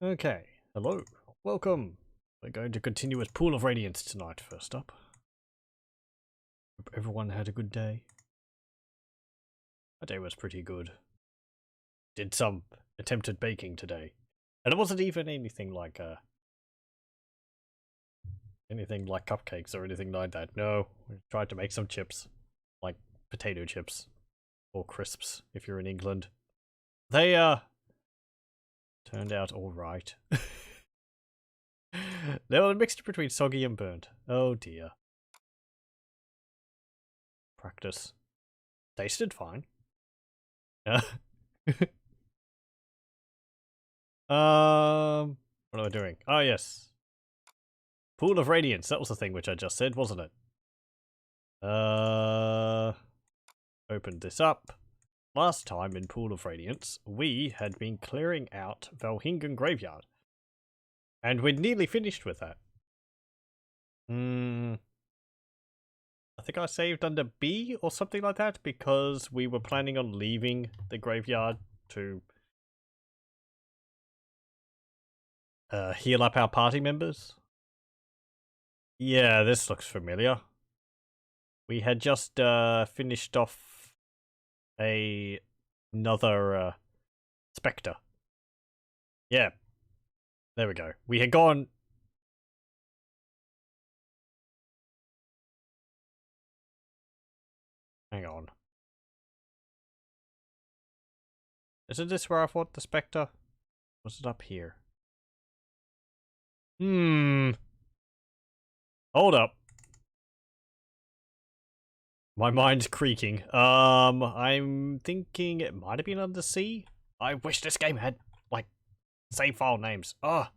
Okay, hello, welcome. We're going to continue with Pool of Radiance tonight, first up. Hope everyone had a good day. My day was pretty good. Did some attempted baking today. And it wasn't even anything like cupcakes or anything like that. No, we tried to make some chips. Like potato chips. Or crisps, if you're in England. They, turned out alright. They were a mixture between soggy and burnt. Oh dear. Practice. Tasted fine. What am I doing? Oh yes. Pool of Radiance, that was the thing which I just said, wasn't it? Opened this up. Last time in Pool of Radiance, we had been clearing out Valhingen Graveyard. And we'd nearly finished with that. I think I saved under B or something like that because we were planning on leaving the graveyard to heal up our party members. Yeah, this looks familiar. We had just finished off another spectre. Yeah, there we go. We had gone. Hang on. Isn't this where I fought the spectre? Was it up here? Hold up. My mind's creaking. I'm thinking it might have been under C. I wish this game had, like, save file names. I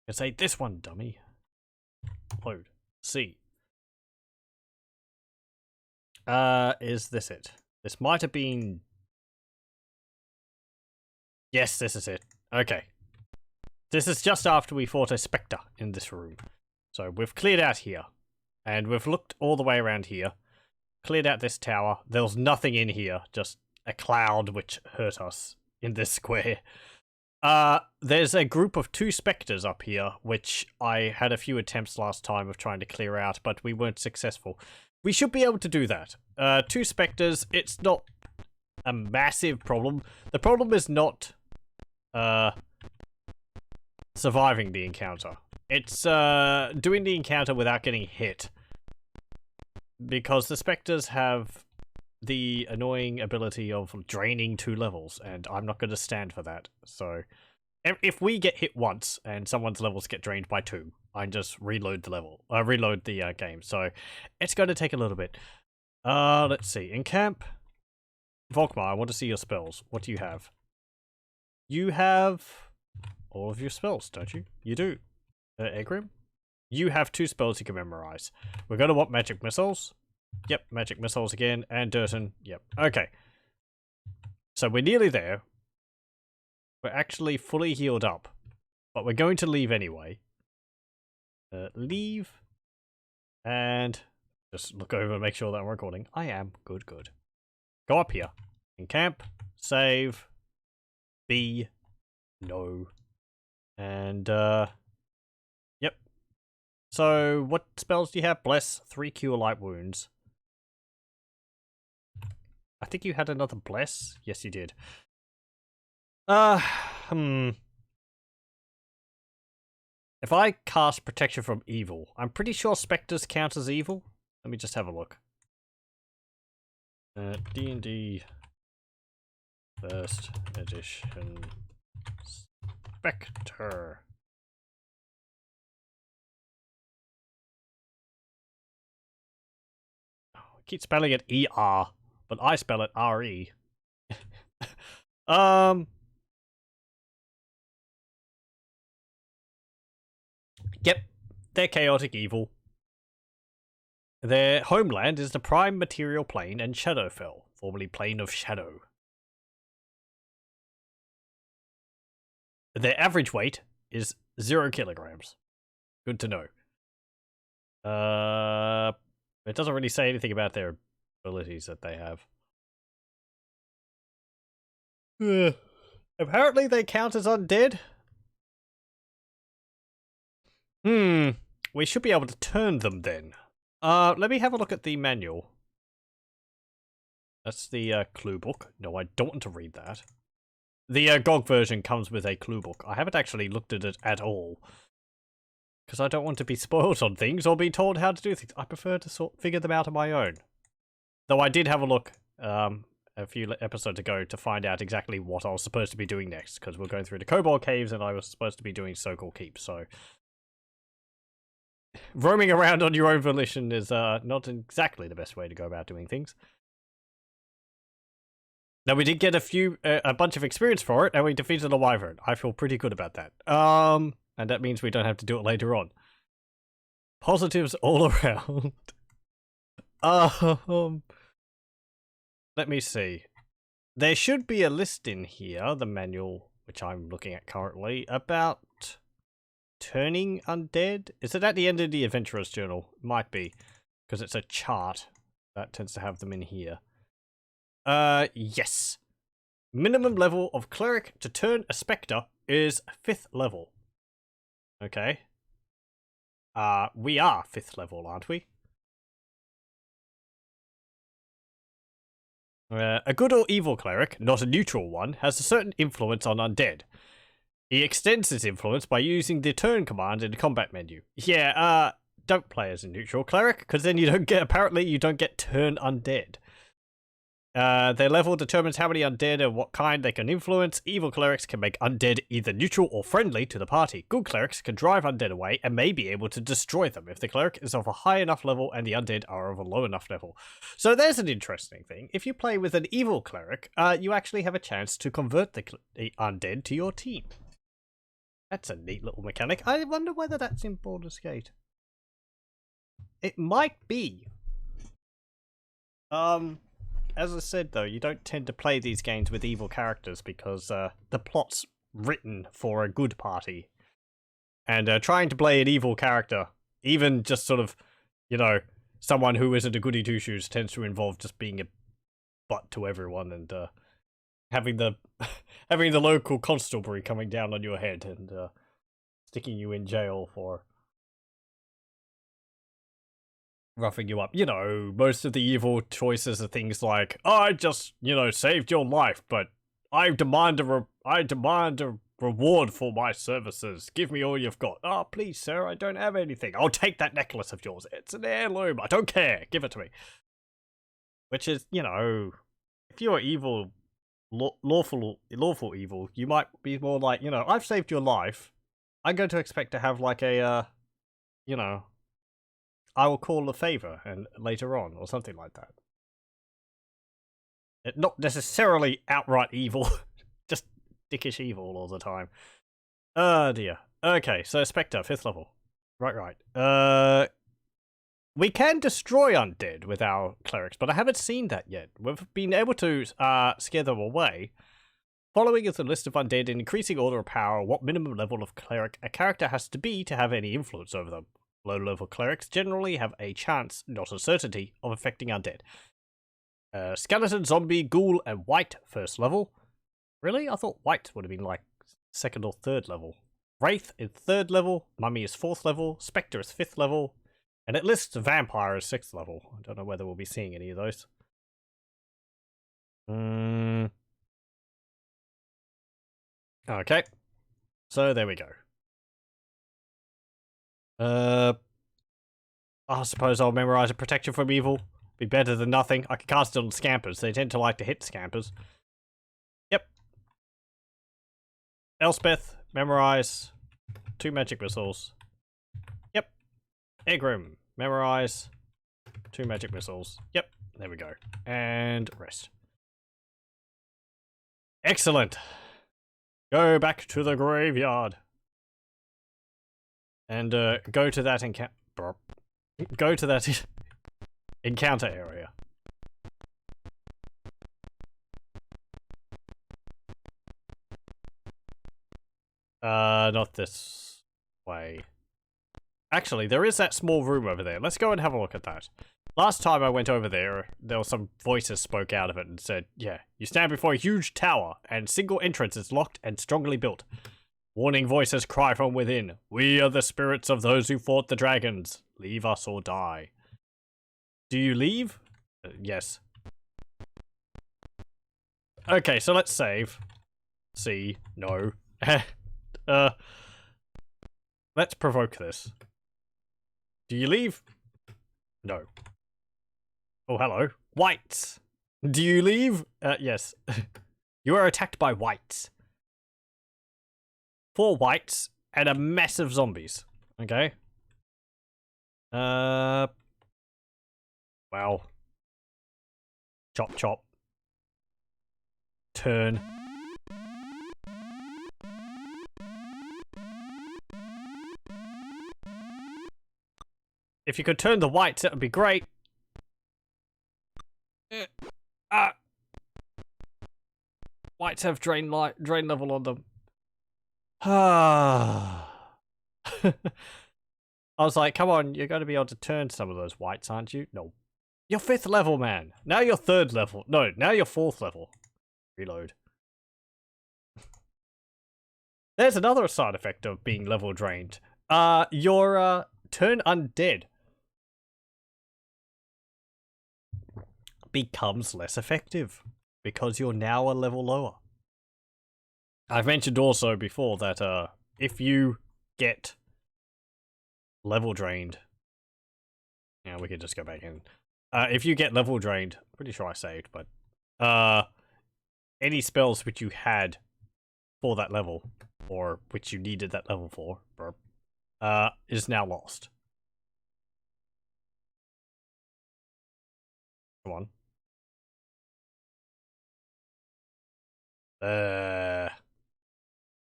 can say this one, dummy. Load. C. Is this it? This might have been... Yes, this is it. Okay. This is just after we fought a spectre in this room. So we've cleared out here. And we've looked all the way around here. Cleared out this tower. There was nothing in here. Just a cloud which hurt us in this square. There's a group of 2 spectres up here, which I had a few attempts last time of trying to clear out, but we weren't successful. We should be able to do that. 2 spectres, it's not a massive problem. The problem is not surviving the encounter. It's doing the encounter without getting hit. Because the spectres have the annoying ability of draining 2 levels, and I'm not going to stand for that. So, if we get hit once and someone's levels get drained by 2, I just reload the game. So, it's going to take a little bit. Let's see. In camp, Volkmar, I want to see your spells. What do you have? You have all of your spells, don't you? You do. Egrim? You have 2 spells you can memorize. We're going to want magic missiles. Yep, magic missiles again. And Durton. Yep. Okay. So we're nearly there. We're actually fully healed up. But we're going to leave anyway. Leave. And just look over and make sure that I'm recording. I am. Good, good. Go up here. In camp. Save. B. No. And, yep. So, what spells do you have? Bless, 3 cure light wounds. I think you had another bless. Yes, you did. If I cast protection from evil, I'm pretty sure specters count as evil. Let me just have a look. D&D First Edition Spectre. I keep spelling it E-R, but I spell it R-E. Yep, they're chaotic evil. Their homeland is the Prime Material Plane and Shadowfell, formerly Plane of Shadow. Their average weight is 0 kilograms. Good to know. It doesn't really say anything about their abilities that they have. Apparently they count as undead. We should be able to turn them then. Let me have a look at the manual. That's the clue book. No, I don't want to read that. The GOG version comes with a clue book. I haven't actually looked at it at all. Because I don't want to be spoiled on things or be told how to do things. I prefer to figure them out on my own. Though I did have a look a few episodes ago to find out exactly what I was supposed to be doing next. Because we're going through the kobold caves and I was supposed to be doing Sokol Keep. So roaming around on your own volition is not exactly the best way to go about doing things. Now, we did get a bunch of experience for it, and we defeated a wyvern. I feel pretty good about that. And that means we don't have to do it later on. Positives all around. Let me see. There should be a list in here, the manual, which I'm looking at currently, about turning undead. Is it at the end of the Adventurer's Journal? Might be, because it's a chart that tends to have them in here. Yes. Minimum level of cleric to turn a spectre is 5th level. Okay. We are 5th level, aren't we? A good or evil cleric, not a neutral one, has a certain influence on undead. He extends his influence by using the turn command in the combat menu. Yeah, don't play as a neutral cleric, because then you don't get turn undead. Their level determines how many undead and what kind they can influence. Evil clerics can make undead either neutral or friendly to the party. Good clerics can drive undead away and may be able to destroy them if the cleric is of a high enough level and the undead are of a low enough level. So there's an interesting thing. If you play with an evil cleric, you actually have a chance to convert the undead to your team. That's a neat little mechanic. I wonder whether that's in Baldur's Gate. It might be. As I said, though, you don't tend to play these games with evil characters because the plot's written for a good party. And trying to play an evil character, even just sort of, you know, someone who isn't a goody two-shoes, tends to involve just being a butt to everyone and having the having the local constabulary coming down on your head and sticking you in jail for roughing you up. You know, most of the evil choices are things like, I just, you know, saved your life, but I demand a reward for my services. Give me all you've got. Oh, please, sir, I don't have anything. I'll take that necklace of yours. It's an heirloom. I don't care. Give it to me. Which is, you know, if you're evil, lawful evil, you might be more like, you know, I've saved your life. I'm going to expect to have like a, you know, I will call a favor and later on, or something like that. Not necessarily outright evil, just dickish evil all the time. Oh dear. Okay, so Spectre, 5th level. Right. We can destroy undead with our clerics, but I haven't seen that yet. We've been able to scare them away. Following is a list of undead in increasing order of power, what minimum level of cleric a character has to be to have any influence over them. Low-level clerics generally have a chance, not a certainty, of affecting undead. Skeleton, zombie, ghoul, and wight, 1st level. Really? I thought wight would have been like 2nd or 3rd level. Wraith is 3rd level, mummy is 4th level, spectre is 5th level, and it lists vampire as 6th level. I don't know whether we'll be seeing any of those. Okay. So there we go. I suppose I'll memorize a protection from evil. Be better than nothing. I can cast it on scampers. They tend to like to hit scampers. Yep. Elspeth, memorize 2 magic missiles. Yep. Egrim, memorize 2 magic missiles. Yep. There we go. And rest. Excellent. Go back to the graveyard. And go to that encounter area. Not this way. Actually, there is that small room over there. Let's go and have a look at that. Last time I went over there, there were some voices spoke out of it and said, yeah, you stand before a huge tower, and single entrance is locked and strongly built. Warning voices cry from within. We are the spirits of those who fought the dragons. Leave us or die. Do you leave? Yes. Okay, so let's save. C. No. Let's provoke this. Do you leave? No. Oh, hello. Whites! Do you leave? Yes. You are attacked by whites. 4 whites and a mess of zombies. Okay. Wow. Chop chop. Turn. If you could turn the whites, that would be great. Whites have drain level on them. I was like, come on, you're going to be able to turn some of those whites, aren't you? No. You're 5th level, man. Now you're 3rd level. No, now you're 4th level. Reload. There's another side effect of being level drained. Your turn undead becomes less effective because you're now a level lower. I've mentioned also before that if you get level drained, yeah, we could just go back in. If you get level drained, pretty sure I saved, but any spells which you had for that level, or which you needed that level for, is now lost. Come on.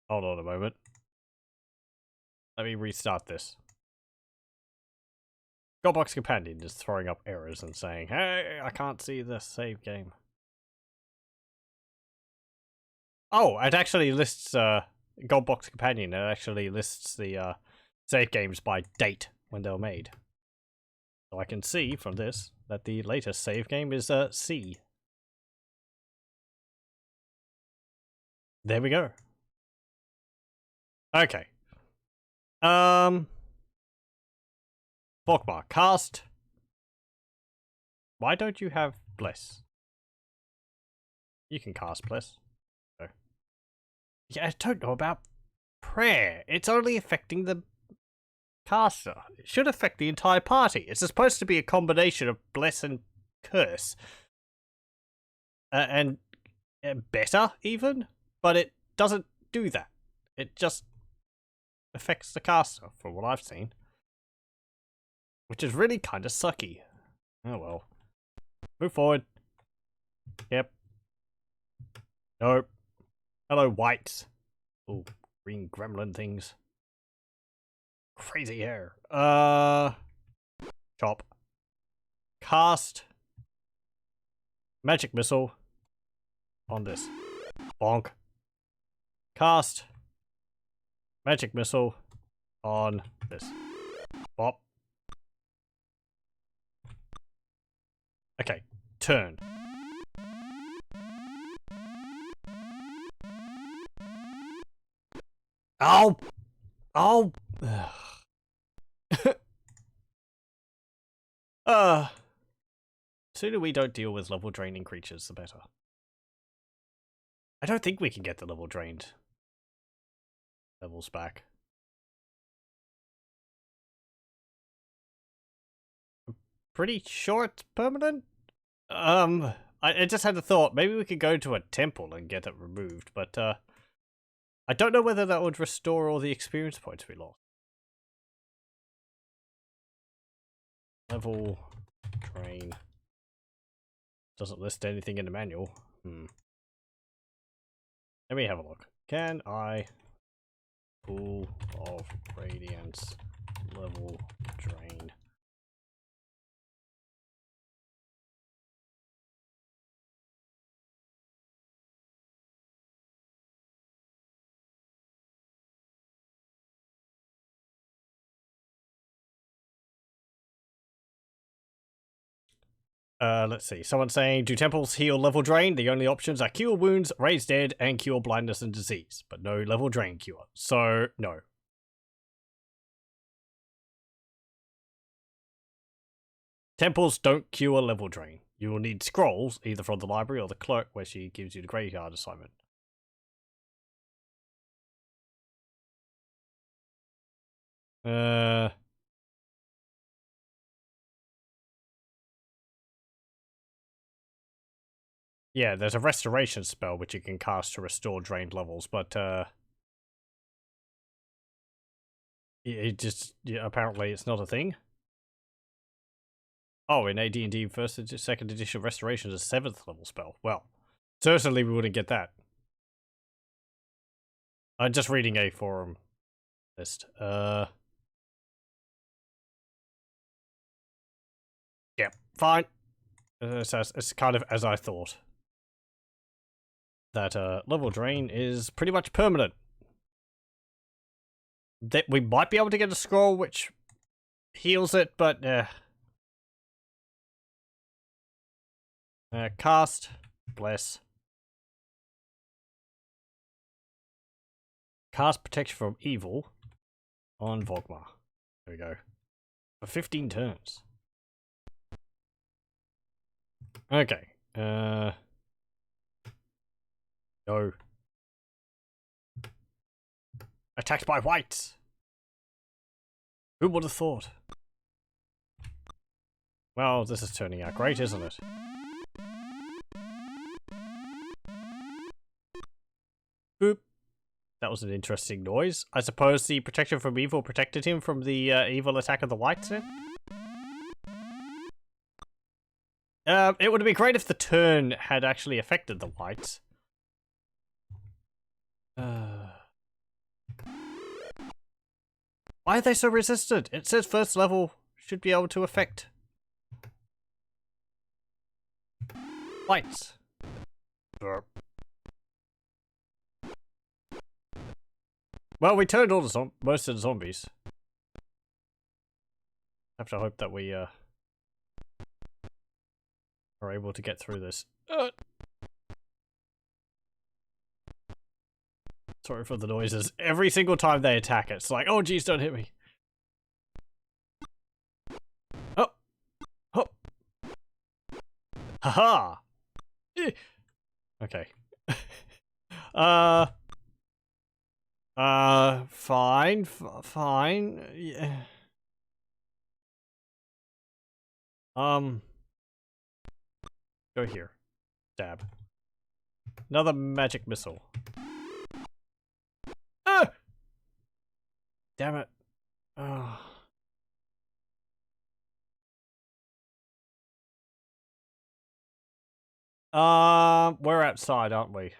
Hold on a moment. Let me restart this. Goldbox Companion is throwing up errors and saying, hey, I can't see the save game. Oh, it actually lists, Goldbox Companion, it actually lists the, save games by date when they were made. So I can see from this that the latest save game is, C. There we go. Okay. Forkbar, cast. Why don't you have Bless? You can cast Bless. Oh. Yeah, I don't know about prayer. It's only affecting the caster. It should affect the entire party. It's supposed to be a combination of Bless and Curse. And better, even? But it doesn't do that. It just affects the caster, from what I've seen. Which is really kind of sucky. Oh well. Move forward. Yep. Nope. Hello, whites. Oh, green gremlin things. Crazy hair. Chop. Cast. Magic missile. On this. Bonk. Cast. Magic missile. On this. Bop. Okay. Turn. Ow! Oh! Sooner we don't deal with level draining creatures, the better. I don't think we can get the level drained levels back. I'm pretty sure it's permanent? I just had a thought, maybe we could go to a temple and get it removed, but, I don't know whether that would restore all the experience points we lost. Level drain. Doesn't list anything in the manual. Let me have a look. Can I Pool of Radiance level drain? Let's see. Someone saying, do temples heal level drain? The only options are cure wounds, raise dead, and cure blindness and disease, but no level drain cure. So, no. Temples don't cure level drain. You will need scrolls, either from the library or the clerk, where she gives you the graveyard assignment. Yeah, there's a restoration spell which you can cast to restore drained levels, but apparently it's not a thing. Oh, in AD&D first and second edition, restoration is a 7th level spell. Well, certainly we wouldn't get that. I'm just reading a forum list. Yeah, fine. It's kind of as I thought. That level drain is pretty much permanent. That we might be able to get a scroll which heals it, but cast, bless. Cast protection from evil on Vogmar. There we go. For 15 turns. Okay. No. Attacked by whites. Who would have thought? Well, this is turning out great, isn't it? Boop. That was an interesting noise. I suppose the protection from evil protected him from the evil attack of the whites then? It would have been great if the turn had actually affected the whites. Why are they so resistant? It says first level should be able to affect whites. Well, we turned all the most of the zombies. Have to hope that we are able to get through this. Sorry for the noises. Every single time they attack, it's like, oh geez, don't hit me. Oh. Oh. Haha. Okay. Fine. Fine. Yeah. Go here. Stab. Another magic missile. Ah! Damn it. Oh. We're outside, aren't we?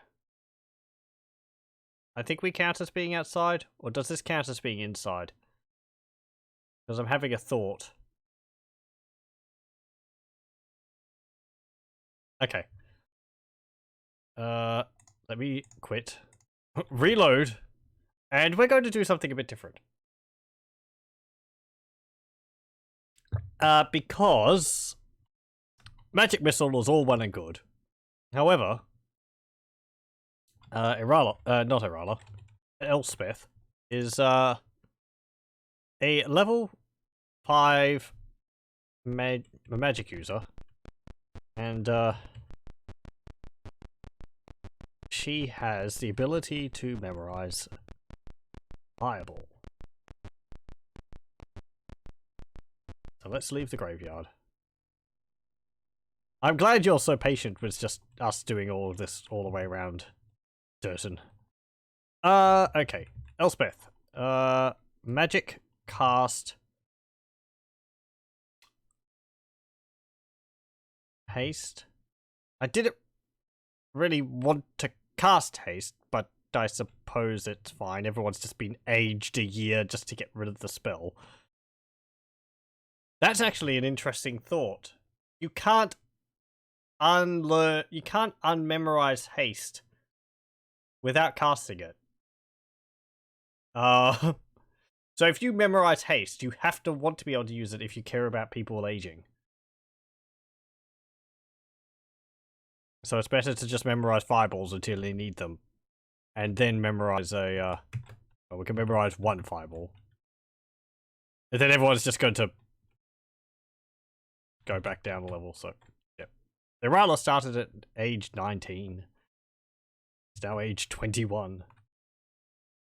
I think we count as being outside, or does this count as being inside? Because I'm having a thought. Okay. Let me quit. Reload. And we're going to do something a bit different. Because magic missile was all well and good. However, not Irala, Elspeth is a level 5 magic user, and she has the ability to memorize Fireball. So let's leave the graveyard. I'm glad you're so patient with just us doing all of this all the way around Durton. Okay. Elspeth. Magic cast haste. I didn't really want to cast haste, but I suppose it's fine. Everyone's just been aged a year just to get rid of the spell. That's actually an interesting thought. You can't unmemorize haste without casting it. So if you memorize haste, you have to want to be able to use it if you care about people aging. So it's better to just memorize fireballs until you need them. And then memorize a, well, we can memorize one fireball. And then everyone's just going to go back down a level, so, yep. The Rala started at age 19. It's now age 21.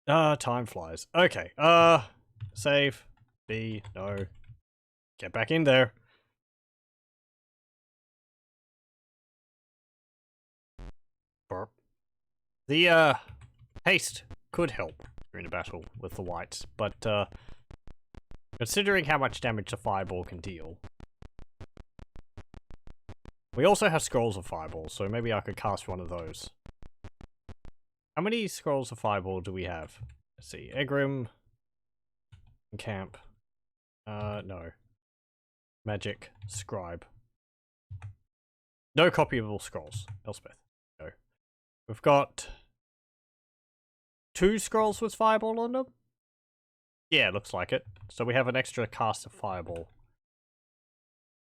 Time flies. Okay, save. B, no. Get back in there. Burp. The, haste could help during a battle with the whites, but, considering how much damage the fireball can deal. We also have scrolls of fireball, so maybe I could cast one of those. How many scrolls of fireball do we have? Let's see. Egrim. Camp. No. Magic. Scribe. No copyable scrolls. Elspeth. No. We've got 2 scrolls with fireball on them? Yeah, looks like it. So we have an extra cast of fireball.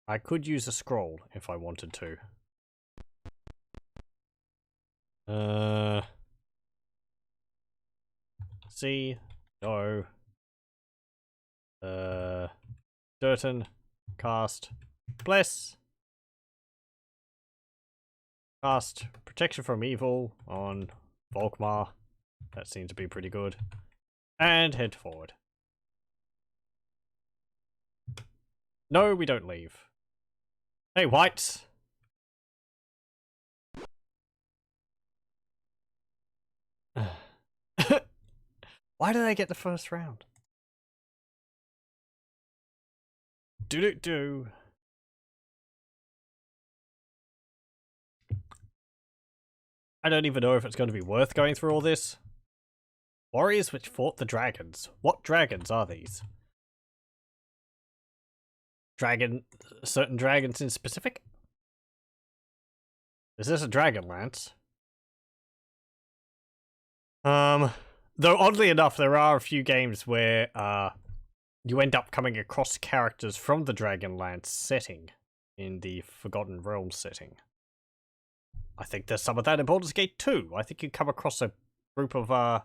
I could use a scroll if I wanted to. C. No. Certain. Cast. Bless. Cast Protection from Evil on Volkmar. That seems to be pretty good. And head forward. No, we don't leave. Hey, whites! Why did I get the first round? Do-do-do. I don't even know if it's going to be worth going through all this. Warriors which fought the dragons. What dragons are these? Certain dragons in specific? Is this a dragon lance? Though oddly enough, there are a few games where, you end up coming across characters from the Dragonlance setting in the Forgotten Realms setting. I think there's some of that in Baldur's Gate 2. I think you come across a group of,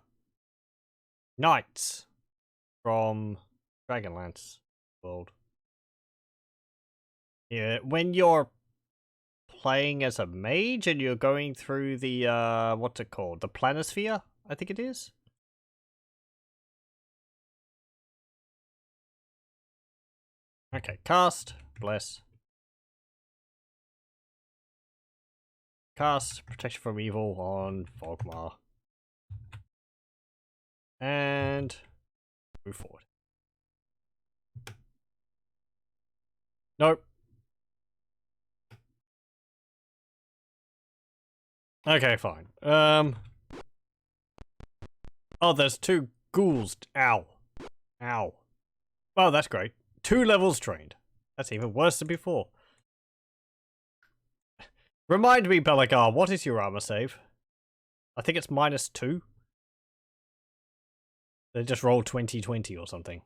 knights from Dragonlance world. Yeah, when you're playing as a mage and you're going through the, what's it called? The planisphere, I think it is? Okay, cast, bless. Cast Protection from Evil on Volkmar. And move forward. Nope. Okay, fine. Oh, there's 2 ghouls. Ow. Ow. Oh, that's great. 2 levels trained. That's even worse than before. Remind me, Belagar, what is your armor save? I think it's -2. They just rolled 20/20 or something.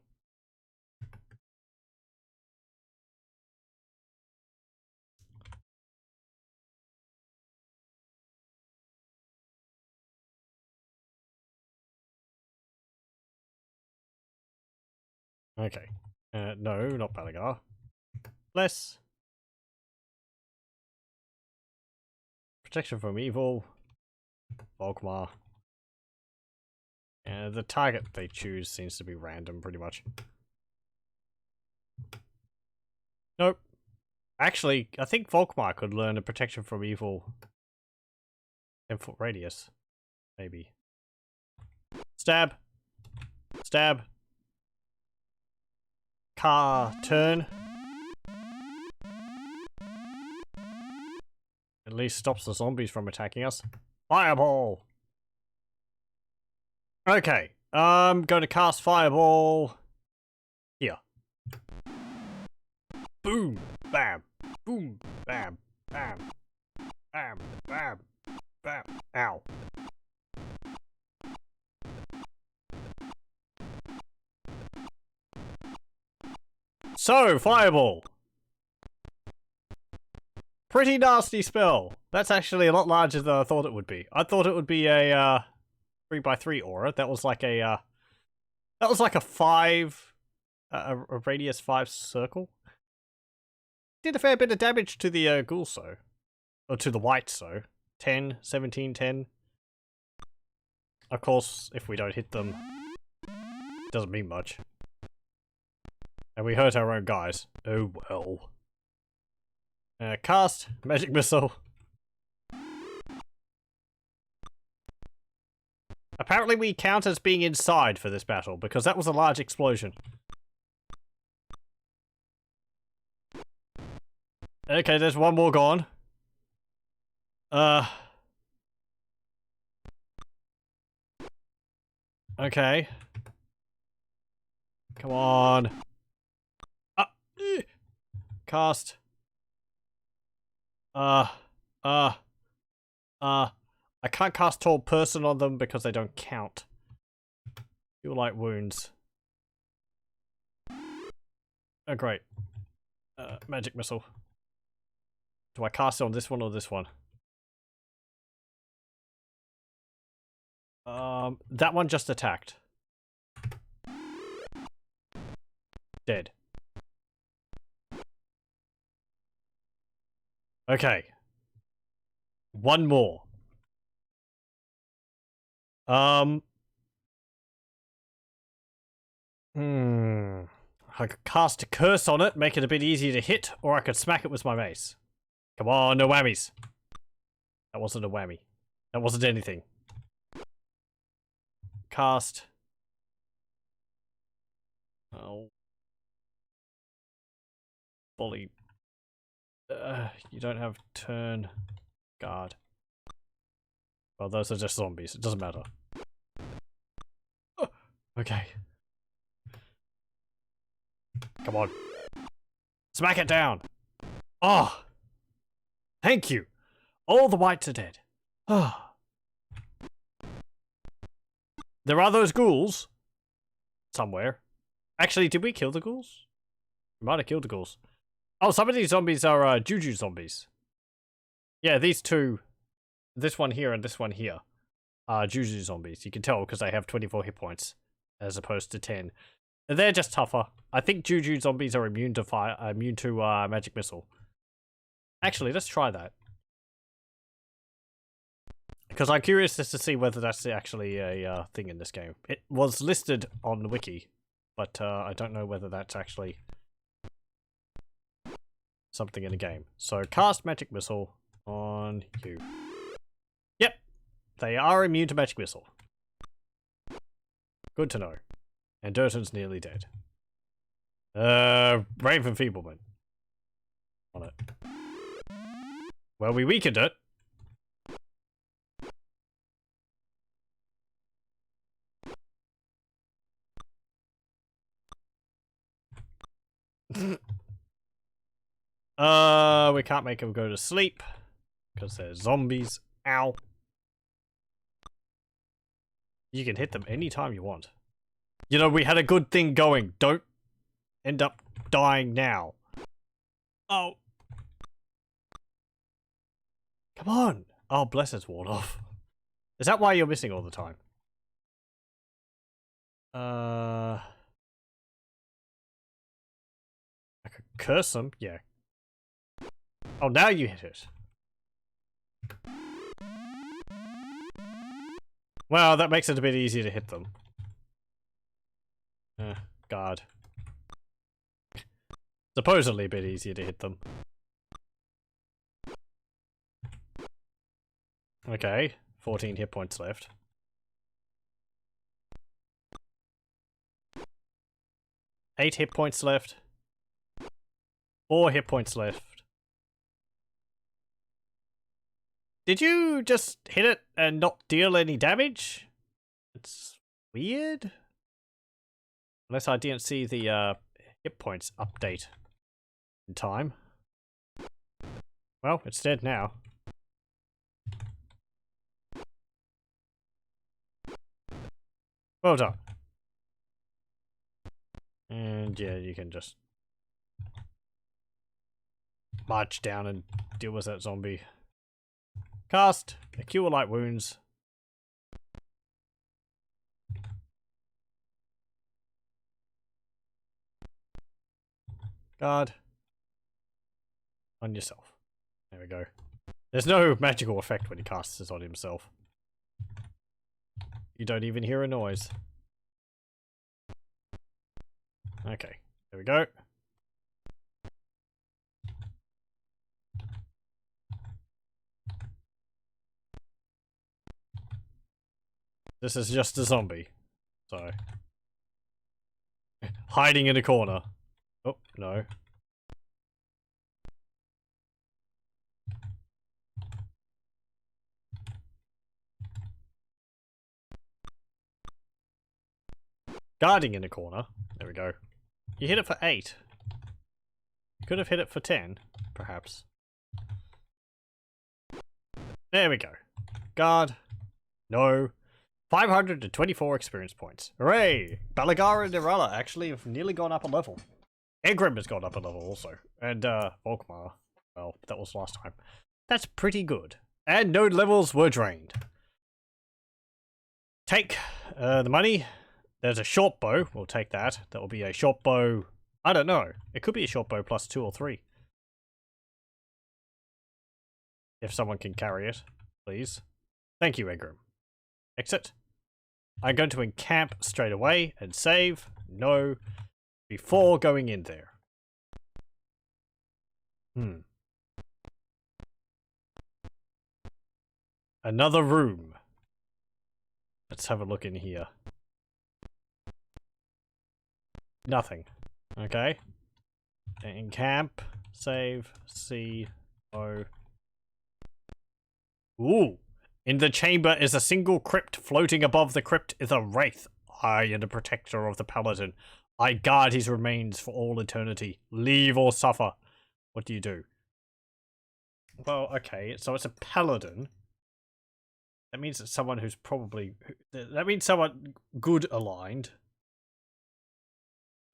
Okay. No, not Belagar. Bless. Protection from Evil. Volkmar. The target they choose seems to be random, pretty much. Nope. Actually, I think Volkmar could learn a Protection from Evil 10-foot radius. Maybe. Stab. Stab. Turn. At least stops the zombies from attacking us. Fireball! Okay, I'm going to cast Fireball here. Boom! Bam! Boom! Bam! Bam! Bam! Bam! Bam! Ow. So, Fireball! pretty nasty spell. That's actually a lot larger than I thought it would be. I thought it would be a 3x3 aura. That was like a a radius 5 circle. Did a fair bit of damage to the ghouls though. Or to the whites though. 10, 17, 10. Of course, if we don't hit them, it doesn't mean much. And we hurt our own guys. Oh well. Cast magic missile. Apparently we count as being inside for this battle, because that was a large explosion. Okay, there's one more gone. Okay. Come on. Cast. I can't cast Tall Person on them because they don't count. Feel like wounds. Oh, great. Magic missile. Do I cast it on this one or this one? That one just attacked. Dead. Okay. One more. I could cast a curse on it, make it a bit easier to hit, or I could smack it with my mace. Come on, no whammies. That wasn't a whammy. That wasn't anything. Cast. Oh. Bully. You don't have turn guard. Well, those are just zombies. It doesn't matter. Oh, okay. Come on. Smack it down. Oh. Thank you. All the whites are dead. Oh. There are those ghouls. Somewhere. Actually, did we kill the ghouls? We might have killed the ghouls. Oh, some of these zombies are juju zombies. Yeah, these two. This one here and this one here are juju zombies. You can tell because they have 24 hit points as opposed to 10. They're just tougher. I think juju zombies are immune to fire, immune to magic missile. Actually, let's try that. Because I'm curious just to see whether that's actually a thing in this game. It was listed on the wiki, but I don't know whether that's actually something in the game. So cast magic missile on you. Yep, they are immune to magic missile. Good to know. And Durton's nearly dead. Brave Enfeeblement. On it. Well, we weakened it. We can't make him go to sleep. Because they're zombies. Ow. You can hit them anytime you want. You know, we had a good thing going. Don't end up dying now. Oh. Come on. Oh, bless it's worn off. Is that why you're missing all the time? I could curse them. Yeah. Oh, now you hit it. Well, that makes it a bit easier to hit them. God. Supposedly a bit easier to hit them. Okay, 14 hit points left. Eight hit points left. 4 hit points left. Did you just hit it and not deal any damage? It's weird. Unless I didn't see the hit points update in time. Well, it's dead now. Well done. And yeah, you can just... march down and deal with that zombie. Cast. Cure light wounds. Guard. On yourself. There we go. There's no magical effect when he casts this on himself. You don't even hear a noise. Okay, there we go. This is just a zombie. So. Hiding in a corner. Oh, no. Guarding in a corner. There we go. You hit it for 8. You could have hit it for 10, perhaps. There we go. Guard. No. 524 experience points. Hooray! Balagar and Nirala actually have nearly gone up a level. Egrim has gone up a level also. And, Volkmar. Well, that was last time. That's pretty good. And no levels were drained. Take, the money. There's a short bow. We'll take that. That will be a short bow. I don't know. It could be a short bow plus 2 or 3. If someone can carry it, please. Thank you, Egrim. Exit. I'm going to encamp straight away and save. No. Before going in there. Another room. Let's have a look in here. Nothing. Okay. Encamp. Save. C. O. Ooh. In the chamber is a single crypt. Floating above the crypt is a wraith. I am the protector of the paladin. I guard his remains for all eternity. Leave or suffer. What do you do? Well, okay. So it's a paladin. That means it's someone who's probably... That means someone good aligned.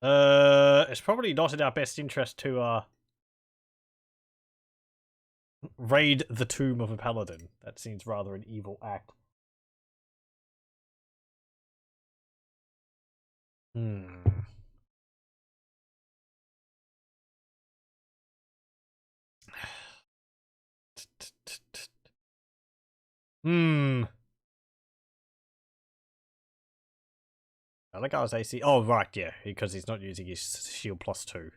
It's probably not in our best interest to, raid the tomb of a paladin. That seems rather an evil act. I like ours AC. Oh, right, yeah, because he's not using his shield plus 2.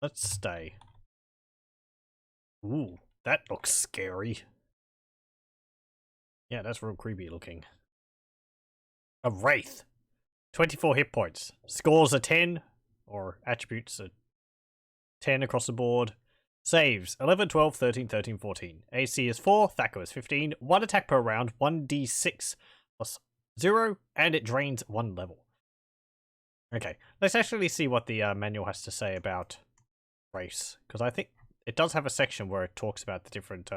Let's stay. Ooh, that looks scary. Yeah, that's real creepy looking. A wraith. 24 hit points. Scores are 10, or attributes are 10 across the board. Saves 11, 12, 13, 13, 14. AC is 4, Thaco is 15. 1 attack per round, 1d6 plus 0, and it drains 1 level. Okay, let's actually see what the manual has to say about race, because I think it does have a section where it talks about the different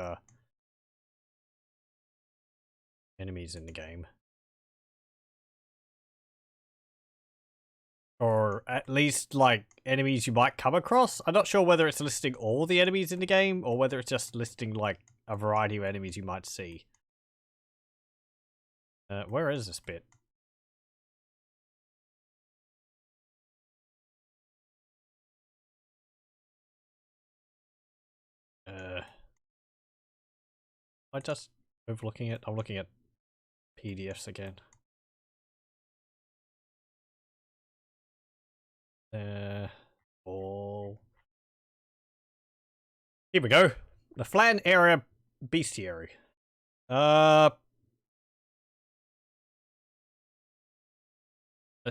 enemies in the game. Or at least, like, enemies you might come across. I'm not sure whether it's listing all the enemies in the game, or whether it's just listing, like, a variety of enemies you might see. Where is this bit? I just overlooking it. I'm looking at PDFs again. All. Here we go. The Phlan area bestiary. Let's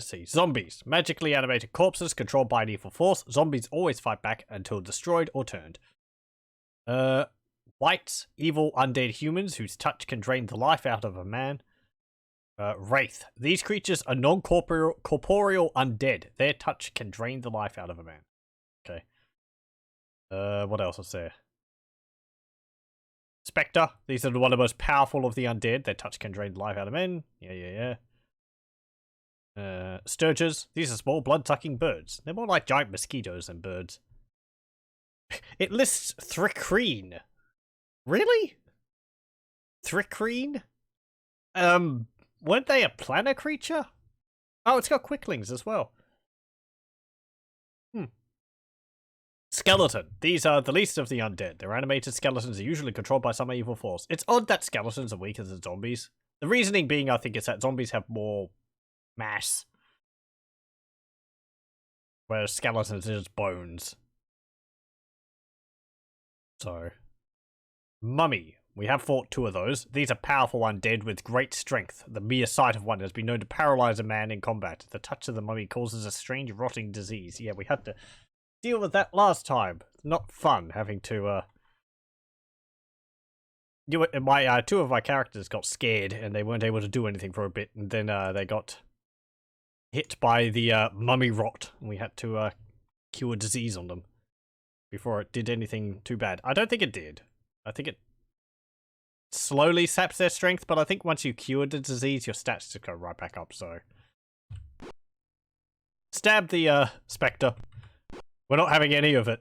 see. Zombies. Magically animated corpses controlled by an evil force. Zombies always fight back until destroyed or turned. Wights. Evil undead humans whose touch can drain the life out of a man. Wraith. These creatures are non-corporeal undead. Their touch can drain the life out of a man. Okay. What else is there? Spectre. These are one of the most powerful of the undead. Their touch can drain the life out of men. Yeah. Sturges. These are small blood-sucking birds. They're more like giant mosquitoes than birds. It lists Thricrine. Really? Thricrine? Weren't they a planar creature? Oh, it's got quicklings as well. Skeleton. These are the least of the undead. Their animated skeletons are usually controlled by some evil force. It's odd that skeletons are weaker than zombies. The reasoning being, I think, is that zombies have more mass, whereas skeletons are just bones. So, mummy. We have fought 2 of those. These are powerful undead with great strength. The mere sight of one has been known to paralyze a man in combat. The touch of the mummy causes a strange rotting disease. Yeah, we had to deal with that last time. Not fun having to, two of my characters got scared and they weren't able to do anything for a bit, and then they got hit by the mummy rot, and we had to cure disease on them before it did anything too bad. I don't think it did. I think it slowly saps their strength, but I think once you cure the disease, your stats just go right back up, so. Stab the spectre. We're not having any of it.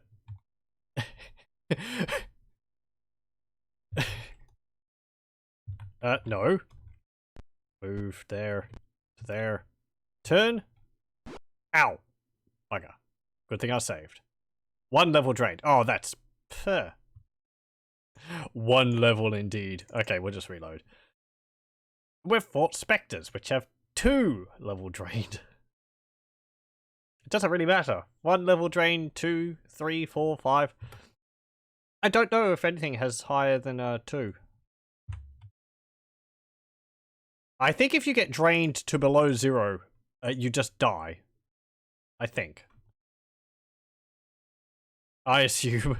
No. Move there. There. Turn. Ow. Bugger. Good thing I saved. 1 level drained. Oh, that's... 1 level indeed. Okay, we'll just reload. We've fought spectres, which have 2 level drained. It doesn't really matter. 1 level drained, 2, 3, 4, 5. I don't know if anything has higher than 2. I think if you get drained to below 0, you just die. I think. I assume.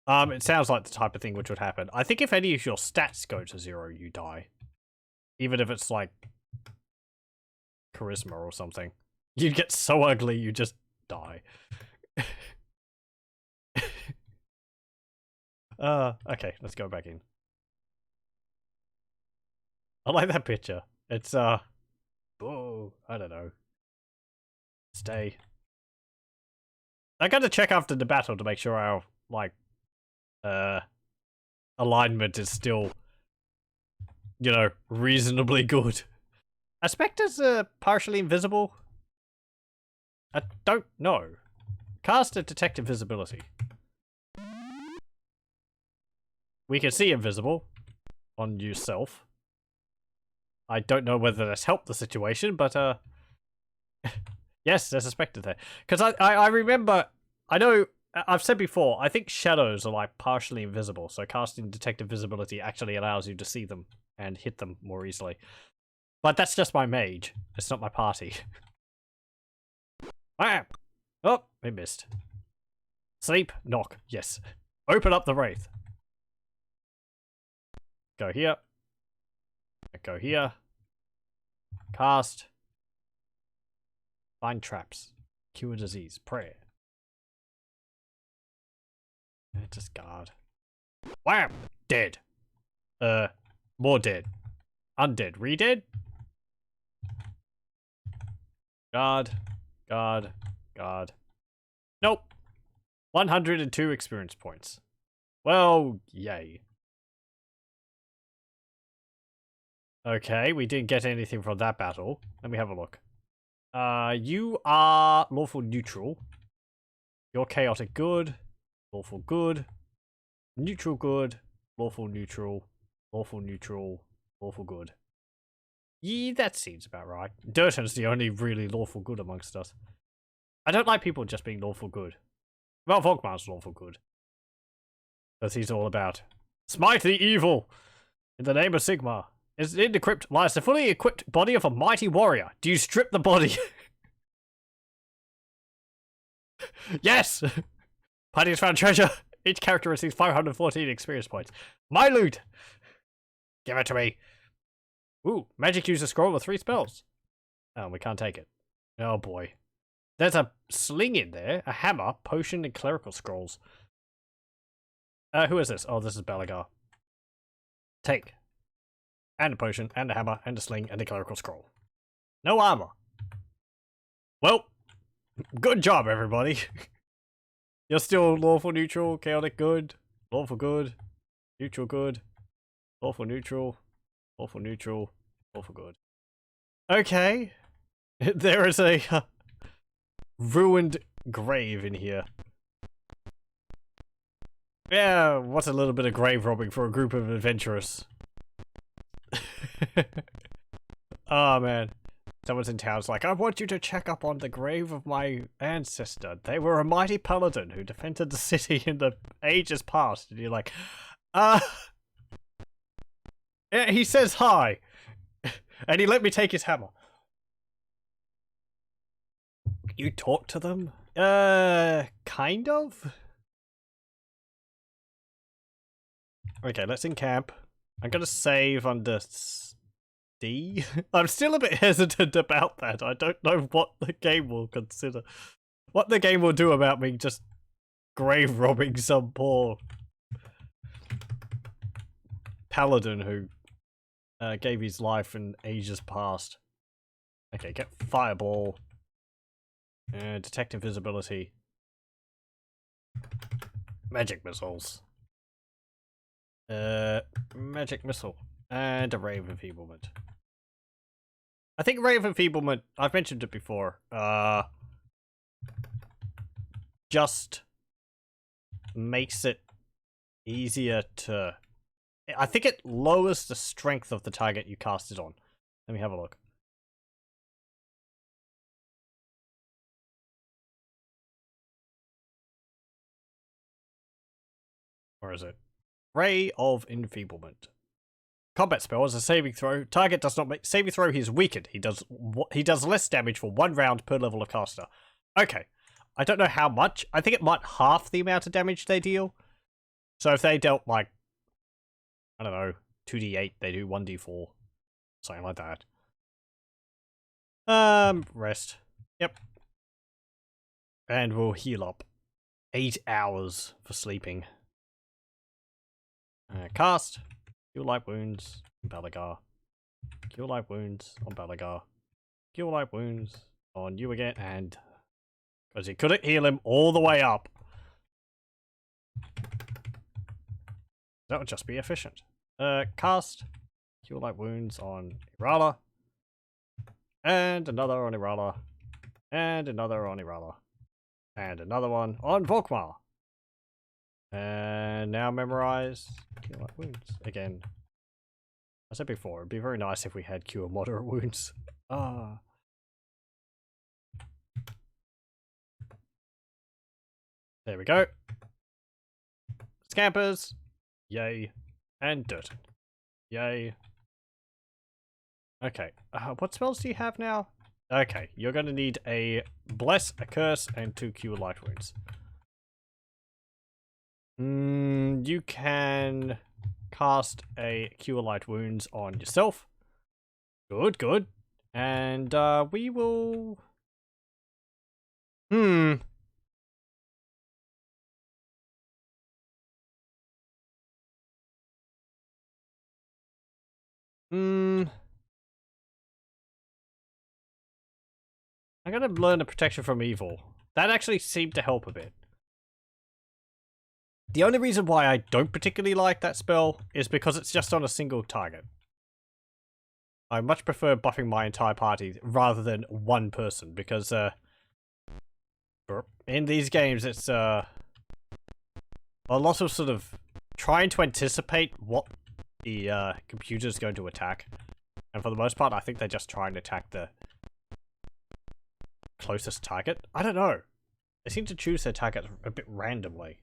It sounds like the type of thing which would happen. I think if any of your stats go to 0, you die. Even if it's like charisma or something. You'd get so ugly, you just die. Okay, let's go back in. I like that picture. It's, oh, I don't know. Stay. I got to check after the battle to make sure our, like, alignment is still, you know, reasonably good. Are spectres partially invisible? I don't know. Cast a detect invisibility. We can see invisible on yourself. I don't know whether that's helped the situation, but yes, there's a spectre there. Because I remember, I know, I've said before, I think shadows are like partially invisible, so casting detect invisibility actually allows you to see them and hit them more easily. But that's just my mage. It's not my party. Wham! Oh, we missed. Sleep, knock, yes. Open up the wraith. Go here. Go here. Cast. Find traps. Cure disease. Prayer. Just guard. Wham! Dead. More dead. Undead. Re-dead? Guard. Guard. Guard. Nope. 102 experience points. Well, yay. Okay, we didn't get anything from that battle. Let me have a look. You are lawful neutral. You're chaotic good. Lawful good. Neutral good. Lawful neutral. Lawful neutral. Lawful good. Yeah, that seems about right. Durton's the only really lawful good amongst us. I don't like people just being lawful good. Well, Volkmar's lawful good. Because he's all about smite the evil in the name of Sigmar. In the crypt lies the fully equipped body of a mighty warrior. Do you strip the body? Yes! Party has found treasure. Each character receives 514 experience points. My loot! Give it to me. Ooh, magic user scroll with 3 spells. Oh, we can't take it. Oh boy. There's a sling in there, a hammer, potion, and clerical scrolls. Who is this? Oh, this is Belagar. Take. And a potion, and a hammer, and a sling, and a clerical scroll. No armor. Well, good job, everybody. You're still lawful neutral, chaotic good, lawful good, neutral good, lawful neutral, lawful neutral, lawful good. Okay. There is a ruined grave in here. Yeah, what's a little bit of grave robbing for a group of adventurers? Oh man. Someone's in town, it's like, I want you to check up on the grave of my ancestor. They were a mighty paladin who defended the city in the ages past. And you're like, yeah, he says hi. And he let me take his hammer. You talk to them? Kind of? Okay, let's encamp. I'm gonna save under D. I'm still a bit hesitant about that. I don't know what the game will consider. What the game will do about me just grave robbing some poor paladin who gave his life in ages past. Okay, get fireball. Detect invisibility. Magic missiles. Magic missile. And a ray of enfeeblement. I think ray of enfeeblement, I've mentioned it before, just makes it easier to... I think it lowers the strength of the target you cast it on. Let me have a look. Where is it? Ray of enfeeblement. Combat spell is a saving throw. Target does not make saving throw. He is weakened. He does less damage for 1 round per level of caster. Okay, I don't know how much. I think it might half the amount of damage they deal. So if they dealt like, I don't know, 2d8, they do 1d4, something like that. Rest. Yep. And we'll heal up. 8 hours for sleeping. Cast. Cure light wounds on Balagar. Cure light wounds on Balagar. Cure light wounds on you again, and because he couldn't heal him all the way up. That would just be efficient. Cast. Cure light wounds on Irala. And another on Irala. And another on Irala. And another one on Volkmar. And now memorize cure light wounds again. I said before, it'd be very nice if we had cure moderate wounds. Ah. There we go. Scampers. Yay. And Durton. Yay. Okay. What spells do you have now? Okay, you're gonna need a bless, a curse, and 2 cure light wounds. You can cast a cure light wounds on yourself. Good, good. And we will... I'm gonna learn a protection from evil. That actually seemed to help a bit. The only reason why I don't particularly like that spell is because it's just on a single target. I much prefer buffing my entire party rather than one person, because in these games it's a lot of sort of trying to anticipate what the computer's going to attack. And for the most part, I think they just try and attack the closest target. I don't know. They seem to choose their targets a bit randomly.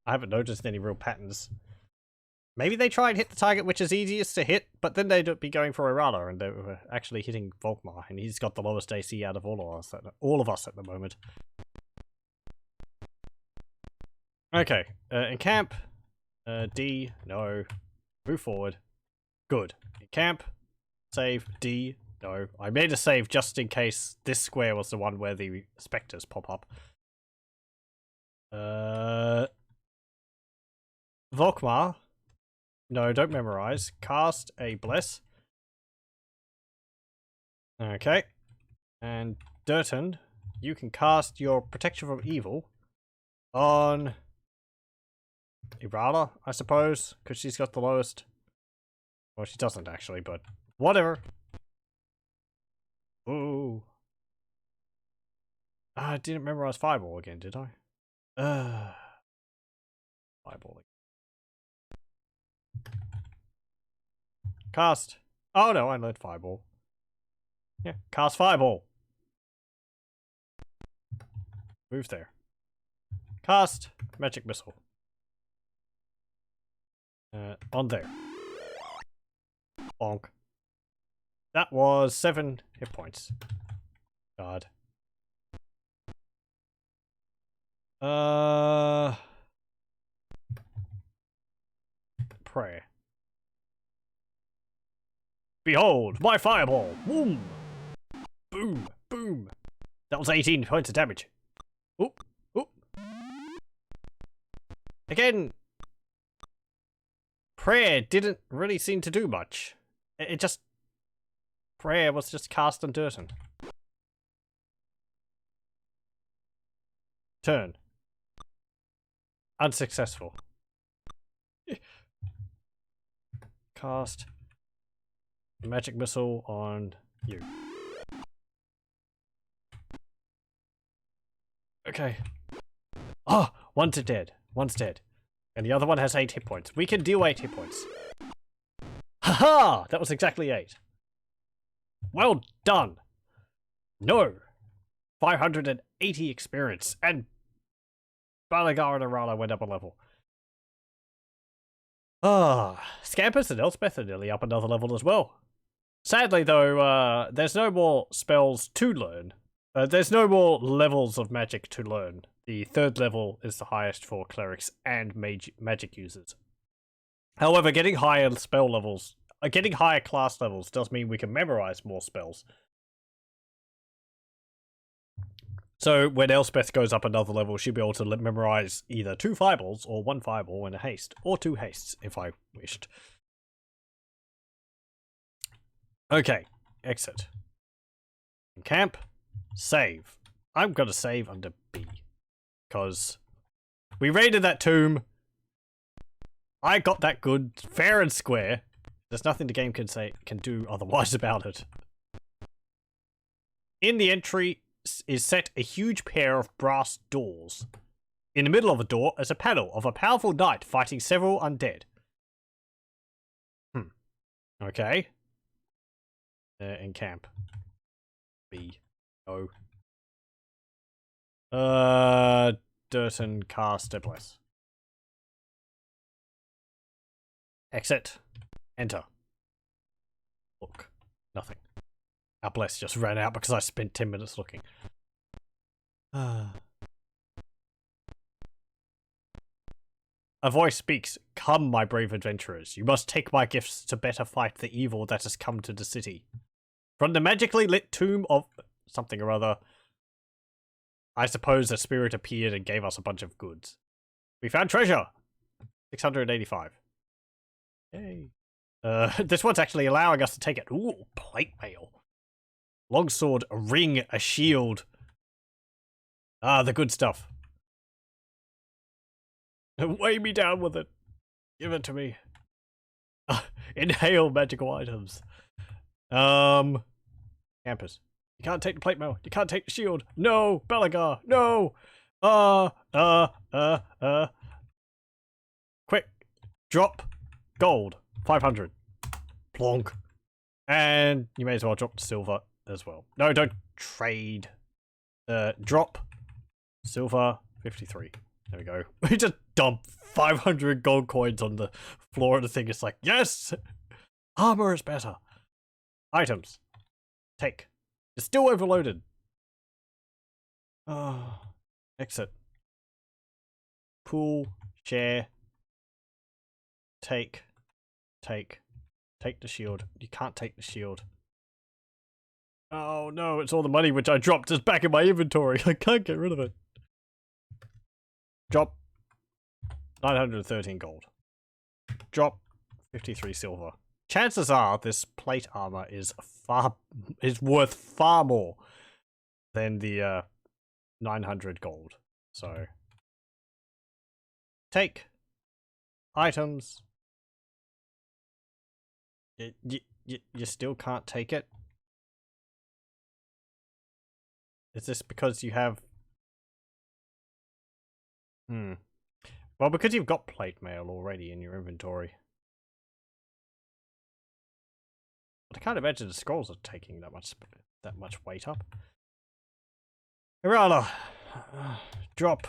I haven't noticed any real patterns. Maybe they try and hit the target which is easiest to hit, but then they'd be going for Irala, and they were actually hitting Volkmar, and he's got the lowest AC out of all of us at the moment. Okay, encamp. D, no. Move forward. Good. Encamp. Save. D, no. I made a save just in case this square was the one where the specters pop up. Volkmar. No, don't memorize. Cast a bless. Okay. And Durton, you can cast your protection from evil on Irala, I suppose, because she's got the lowest. Well, she doesn't actually, but whatever. Ooh. I didn't memorize Fireball again, did I? Fireballing. Cast. Oh no, I learned Fireball. Yeah, cast Fireball. Move there. Cast Magic Missile. On there. Bonk. That was 7 hit points. God. Prayer. Behold, my fireball! Boom! Boom! Boom! That was 18 points of damage. Oop! Oop! Again, prayer didn't really seem to do much. It just... Prayer was just cast on Durton. Turn. Unsuccessful. Cast Magic Missile on you. Okay. Oh, one's dead. One's dead. And the other one has 8 hit points. We can deal 8 hit points. Haha! That was exactly 8. Well done. No. 580 experience. And Balagar and Arala went up a level. Scampus and Elspeth are nearly up another level as well. Sadly, though, there's no more spells to learn. There's no more levels of magic to learn. The 3rd level is the highest for clerics and magic users. However, getting higher spell levels, getting higher class levels does mean we can memorize more spells. So when Elspeth goes up another level, she'll be able to memorize either 2 fireballs or 1 fireball and a haste, or 2 hastes if I wished. Okay, exit. Camp, save. I'm gonna save under B, because we raided that tomb. I got that good, fair and square. There's nothing the game can do otherwise about it. In the entry is set a huge pair of brass doors. In the middle of the door is a panel of a powerful knight fighting several undead. Okay. In camp. B. O. Durton cast a bless. Exit. Enter. Look. Nothing. Our bless just ran out because I spent 10 minutes looking. A voice speaks. Come, my brave adventurers. You must take my gifts to better fight the evil that has come to the city. From the magically lit tomb of something or other, I suppose a spirit appeared and gave us a bunch of goods. We found treasure! 685. Yay. This one's actually allowing us to take it. Ooh, plate mail. Longsword, a ring, a shield. Ah, the good stuff. Weigh me down with it. Give it to me. Inhale magical items. Campus. You can't take the plate mail. You can't take the shield. No, Belagar. No. Quick. Drop. Gold. 500. Plonk. And you may as well drop the silver as well. No, don't trade. Drop. Silver. 53. There we go. We just dump 500 gold coins on the floor of the thing. It's like, yes! Armor is better. Items. Take. It's still overloaded. Exit. Pool. Share. Take. Take. Take the shield. You can't take the shield. Oh no, it's all the money which I dropped is back in my inventory. I can't get rid of it. Drop 913 gold. Drop 53 silver. Chances are this plate armor is worth far more. than the 900 gold. So take items. You still can't take it? Is this because you have... Well, because you've got plate mail already in your inventory. But I can't imagine the scrolls are taking that much weight up. Irala, drop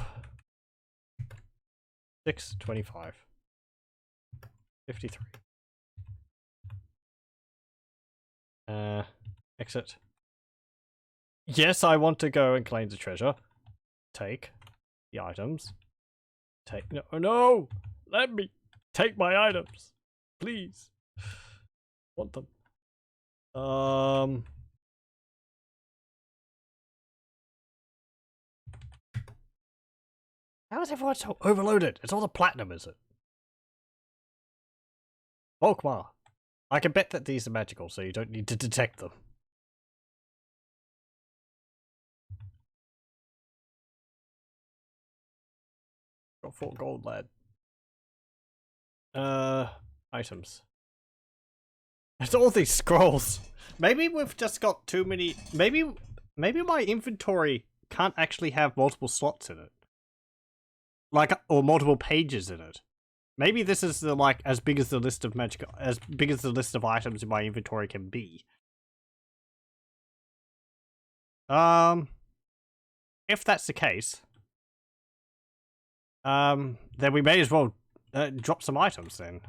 625 53. Exit. Yes, I want to go and claim the treasure. Take the items. Take no! Let me take my items, please. Want them? How is everyone so overloaded? It's all the platinum, is it? Volkmar. I can bet that these are magical, so you don't need to detect them. Got 4 gold, lad. Items. It's all these scrolls. Maybe we've just got too many. Maybe my inventory can't actually have multiple slots in it. Like, or multiple pages in it. Maybe this is the, like, as big as the list of items in my inventory can be. If that's the case, then we may as well drop some items then.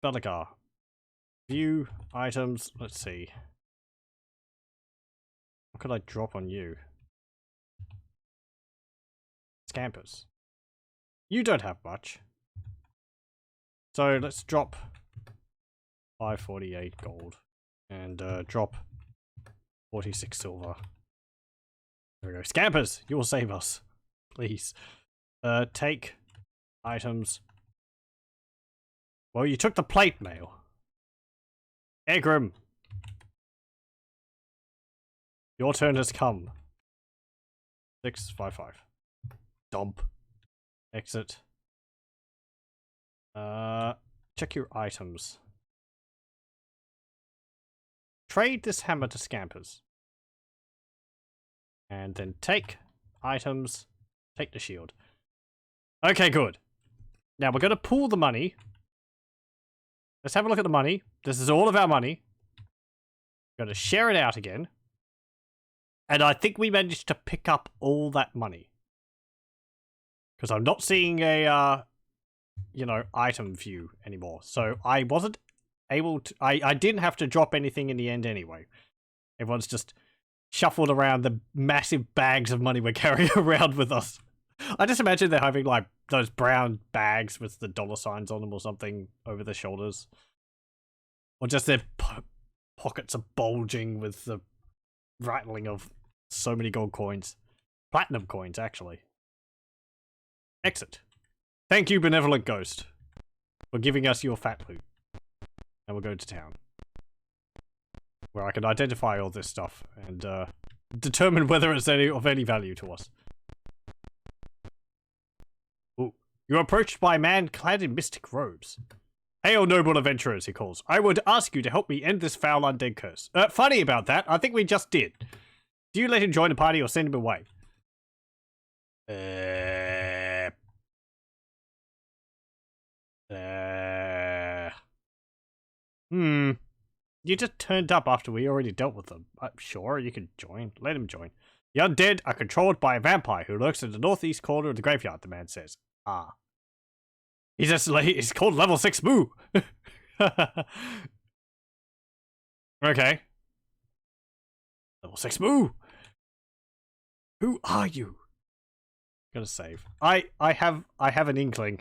Belagar. View items. Let's see. What could I drop on you? Scampers. You don't have much. So let's drop 548 gold. And drop 46 silver. There we go. Scampers! You will save us. Please. Take items. Well, you took the plate mail. Egram. Your turn has come. 655. Dump. Exit. Check your items. Trade this hammer to Scampers. And then take items. Take the shield. Okay, good. Now we're going to pool the money. Let's have a look at the money. This is all of our money. We're going to share it out again. And I think we managed to pick up all that money. Because I'm not seeing a, you know, item view anymore. So I wasn't able to... I didn't have to drop anything in the end anyway. Everyone's just shuffled around the massive bags of money we're carrying around with us. I just imagine they're having, like, those brown bags with the dollar signs on them or something over their shoulders. Or just their pockets are bulging with the rattling of so many gold coins. Platinum coins, actually. Exit. Thank you, benevolent ghost, for giving us your fat loot. And we'll go to town, where I can identify all this stuff and determine whether it's of any value to us. Ooh. You're approached by a man clad in mystic robes. Hail, noble adventurers, he calls. I would ask you to help me end this foul undead curse. Funny about that, I think we just did. Do you let him join the party or send him away? You just turned up after we already dealt with them. Sure, you can join. Let him join. The undead are controlled by a vampire who lurks in the northeast corner of the graveyard, the man says. Ah. He's called level 6 Moo. Okay. Level 6 Moo. Who are you? Gotta save. I have an inkling.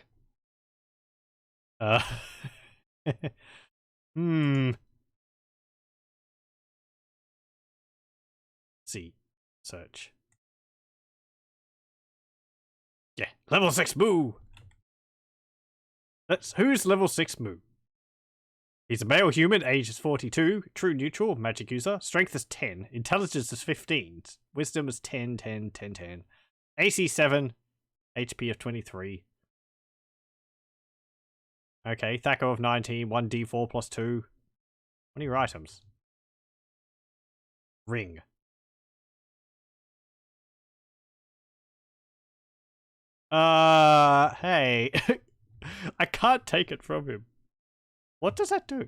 See. Search. Yeah. Level 6 Moo. Who's level 6 Moo? He's a male human, age is 42, true neutral, magic user, strength is 10, intelligence is 15, wisdom is 10, 10, 10, 10, AC 7, HP of 23. Okay, Thaco of 19, 1d4 plus 2. What are your items? Ring. Hey. I can't take it from him. What does that do?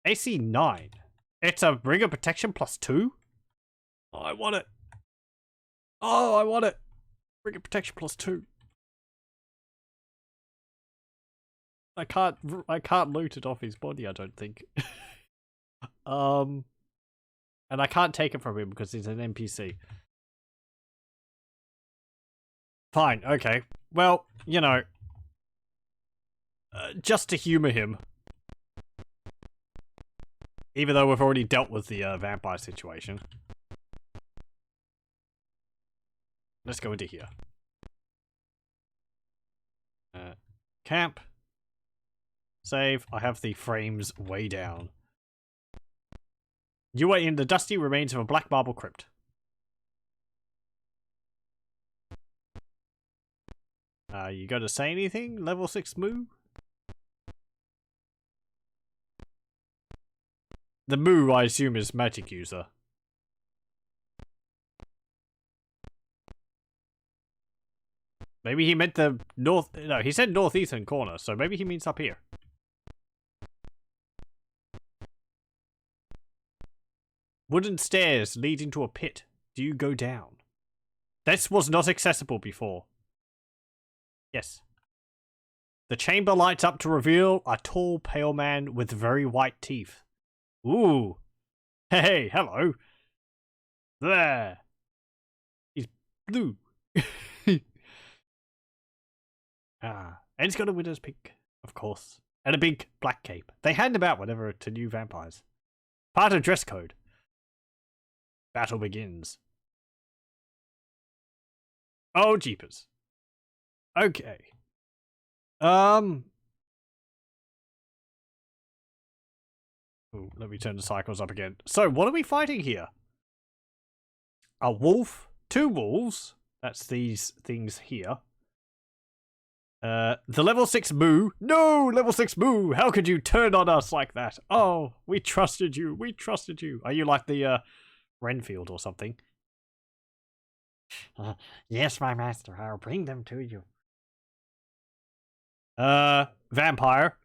AC 9. It's a ring of protection plus 2? Oh, I want it. Oh, I want it. Ring of protection plus 2. I can't loot it off his body, I don't think. And I can't take it from him because he's an NPC. Fine, okay. Well, you know, just to humor him. Even though we've already dealt with the vampire situation. Let's go into here. Camp. Save. I have the frames way down. You are in the dusty remains of a black marble crypt. You got to say anything? Level 6 moo? The moo, I assume, is magic user. Maybe he meant the north... No, he said northeastern corner, so maybe he means up here. Wooden stairs lead into a pit. Do you go down? This was not accessible before. Yes. The chamber lights up to reveal a tall, pale man with very white teeth. Ooh. Hey, hello. There. He's blue. And he's got a widow's peak, of course. And a big black cape. They hand him out whenever to new vampires. Part of dress code. Battle begins. Oh, jeepers. Okay. Ooh, let me turn the cycles up again. So, what are we fighting here? A wolf, 2 wolves. That's these things here. The level 6 moo. No, level 6 moo. How could you turn on us like that? Oh, we trusted you. We trusted you. Are you like the, Renfield or something? Yes, my master. I'll bring them to you. Vampire.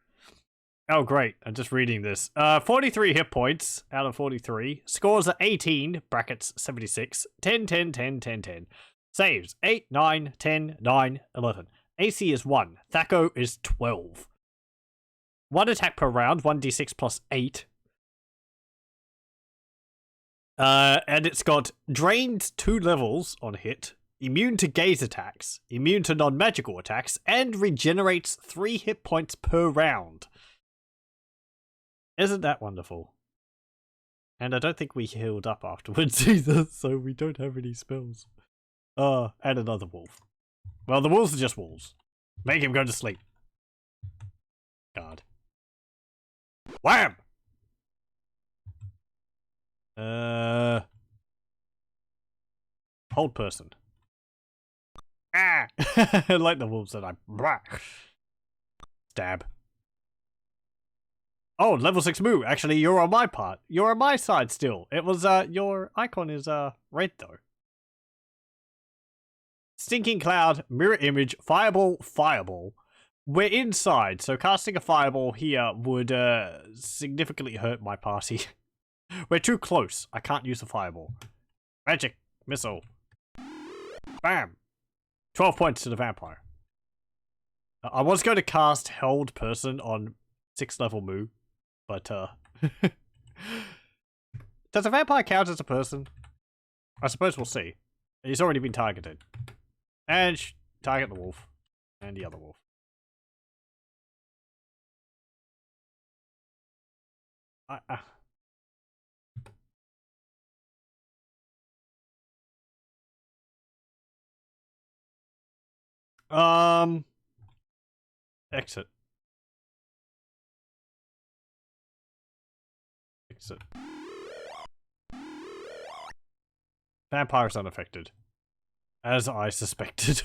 Oh, great. I'm just reading this. 43 hit points out of 43. Scores are 18, brackets 76. 10, 10, 10, 10, 10. Saves 8, 9, 10, 9, 11. AC is 1. Thaco is 12. 1 attack per round, 1d6 plus 8. And it's got drained 2 levels on hit, immune to gaze attacks, immune to non-magical attacks, and regenerates 3 hit points per round. Isn't that wonderful? And I don't think we healed up afterwards either, so we don't have any spells. And another wolf. Well, the wolves are just wolves. Make him go to sleep. God. Wham! Hold person. Ah! Like the wolves that I... Stab. Oh, level 6 moo. Actually, you're on my part. You're on my side still. It was, your icon is, red though. Stinking cloud, mirror image, fireball, fireball. We're inside, so casting a fireball here would, significantly hurt my party. We're too close. I can't use a fireball. Magic. Missile. Bam. 12 points to the vampire. I was going to cast Held Person on 6th level moo, but, does a vampire count as a person? I suppose we'll see. He's already been targeted. And target the wolf. And the other wolf. Exit. So vampires unaffected, as I suspected.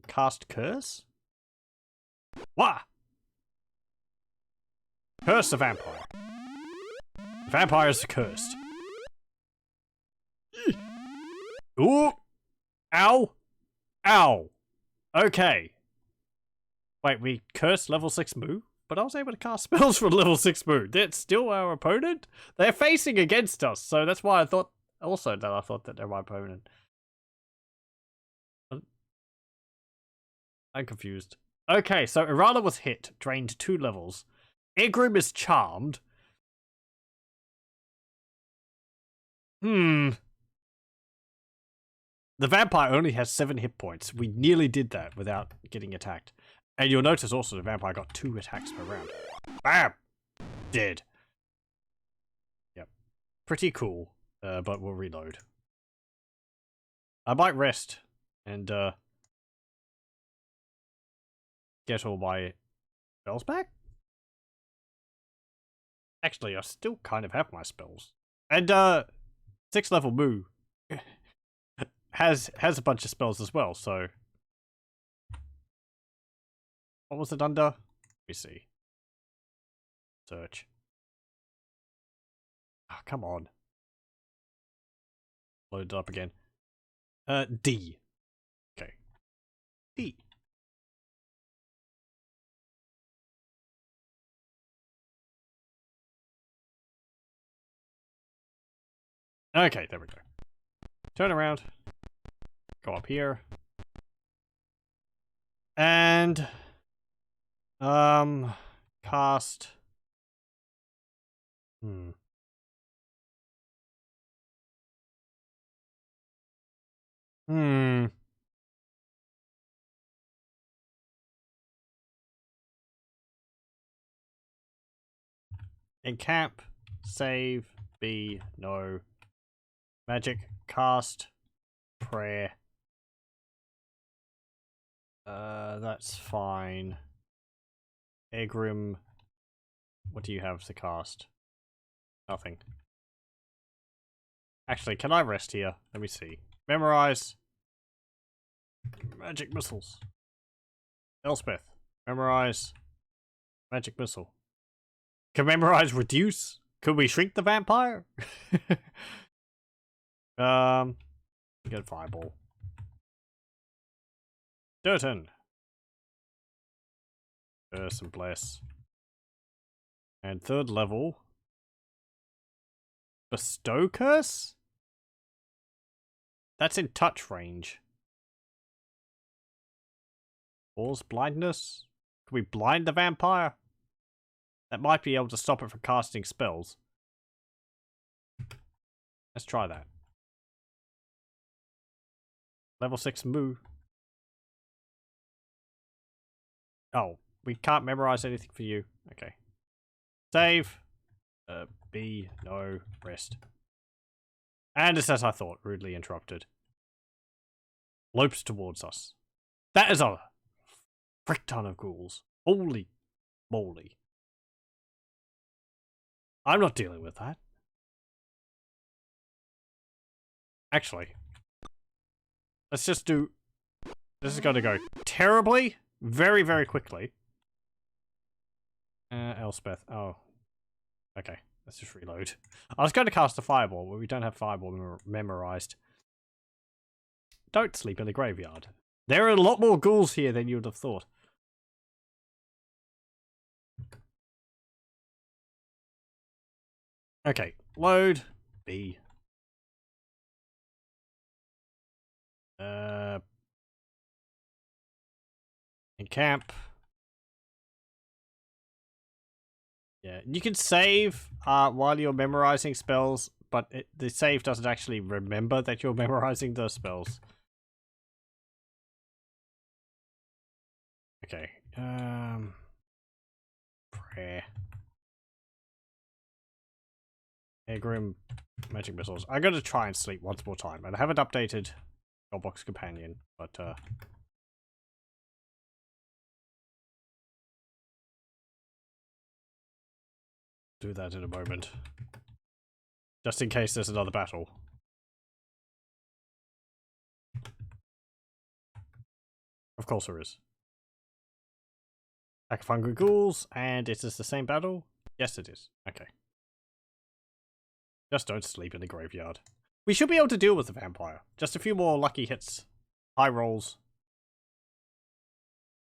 Cast curse? What? Curse the vampire. Vampires are cursed. Ooh! Ow! Ow! Okay. Wait, we cursed level 6 Moo? But I was able to cast spells for level 6 Moo. That's still our opponent? They're facing against us, so that's why I thought... Also, that I thought that they're my opponent. I'm confused. Okay, so Irala was hit, drained 2 levels. Egrim is charmed. The vampire only has 7 hit points. We nearly did that without getting attacked. And you'll notice also the vampire got 2 attacks per round. Bam! Dead. Yep. Pretty cool. But we'll reload. I might rest and get all my spells back. Actually, I still kind of have my spells. And 6th level Moo has a bunch of spells as well, so what was it under? Let me see. Search. Oh, come on. Load it up again. D. Okay. D. Okay, there we go. Turn around. Go up here. And cast Encamp, save, B, no. Magic, cast, prayer. That's fine. Egrim, what do you have to cast? Nothing. Actually, can I rest here? Let me see. Memorize. Magic missiles. Elspeth, memorize. Magic missile. Can memorize reduce? Could we shrink the vampire? Get fireball. Durton. Curse and bless. And 3rd level. Bestow curse? That's in touch range. Cause blindness? Can we blind the vampire? That might be able to stop it from casting spells. Let's try that. Level 6 Moo. Oh, we can't memorize anything for you. Okay. Save. B, no, rest. And it's as I thought, rudely interrupted. Lopes towards us. That is a frick ton of ghouls. Holy moly. I'm not dealing with that. Actually, let's just do... This is going to go terribly, very, very quickly. Elspeth. Oh. Okay, let's just reload. I was going to cast a fireball, but we don't have fireball memorized. Don't sleep in the graveyard. There are a lot more ghouls here than you would have thought. Okay, load. B. Encamp. Yeah, you can save while you're memorizing spells, but the save doesn't actually remember that you're memorizing those spells. Okay. Prayer. Egrim, magic missiles. I'm going to try and sleep once more time, and I haven't updated Goldbox companion, but do that in a moment. Just in case there's another battle. Of course there is. Pack of hungry ghouls, and is this the same battle? Yes, it is. Okay. Just don't sleep in the graveyard. We should be able to deal with the vampire. Just a few more lucky hits. High rolls.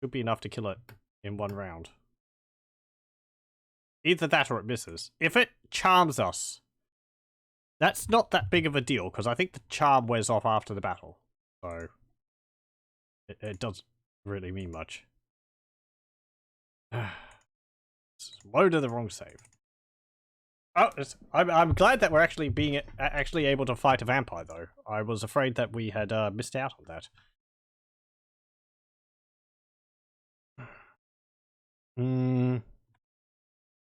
Should be enough to kill it in one round. Either that or it misses. If it charms us, that's not that big of a deal, because I think the charm wears off after the battle. So, it doesn't really mean much. Loaded the wrong save. Oh, I'm glad that we're actually able to fight a vampire, though. I was afraid that we had missed out on that.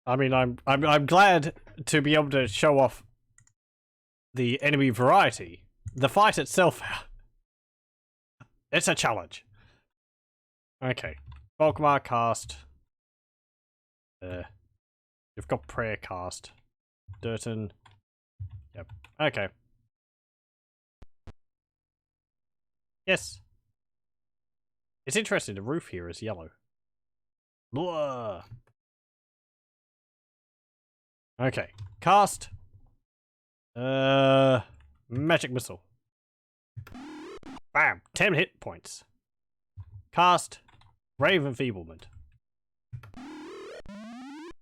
I mean, I'm glad to be able to show off the enemy variety. The fight itself, it's a challenge. Okay, Volkmar cast. You've got prayer cast. Durton. Yep. Okay. Yes. It's interesting. The roof here is yellow. Blah. Okay. Cast. Magic missile. Bam. 10 hit points. Cast. Ray of Enfeeblement.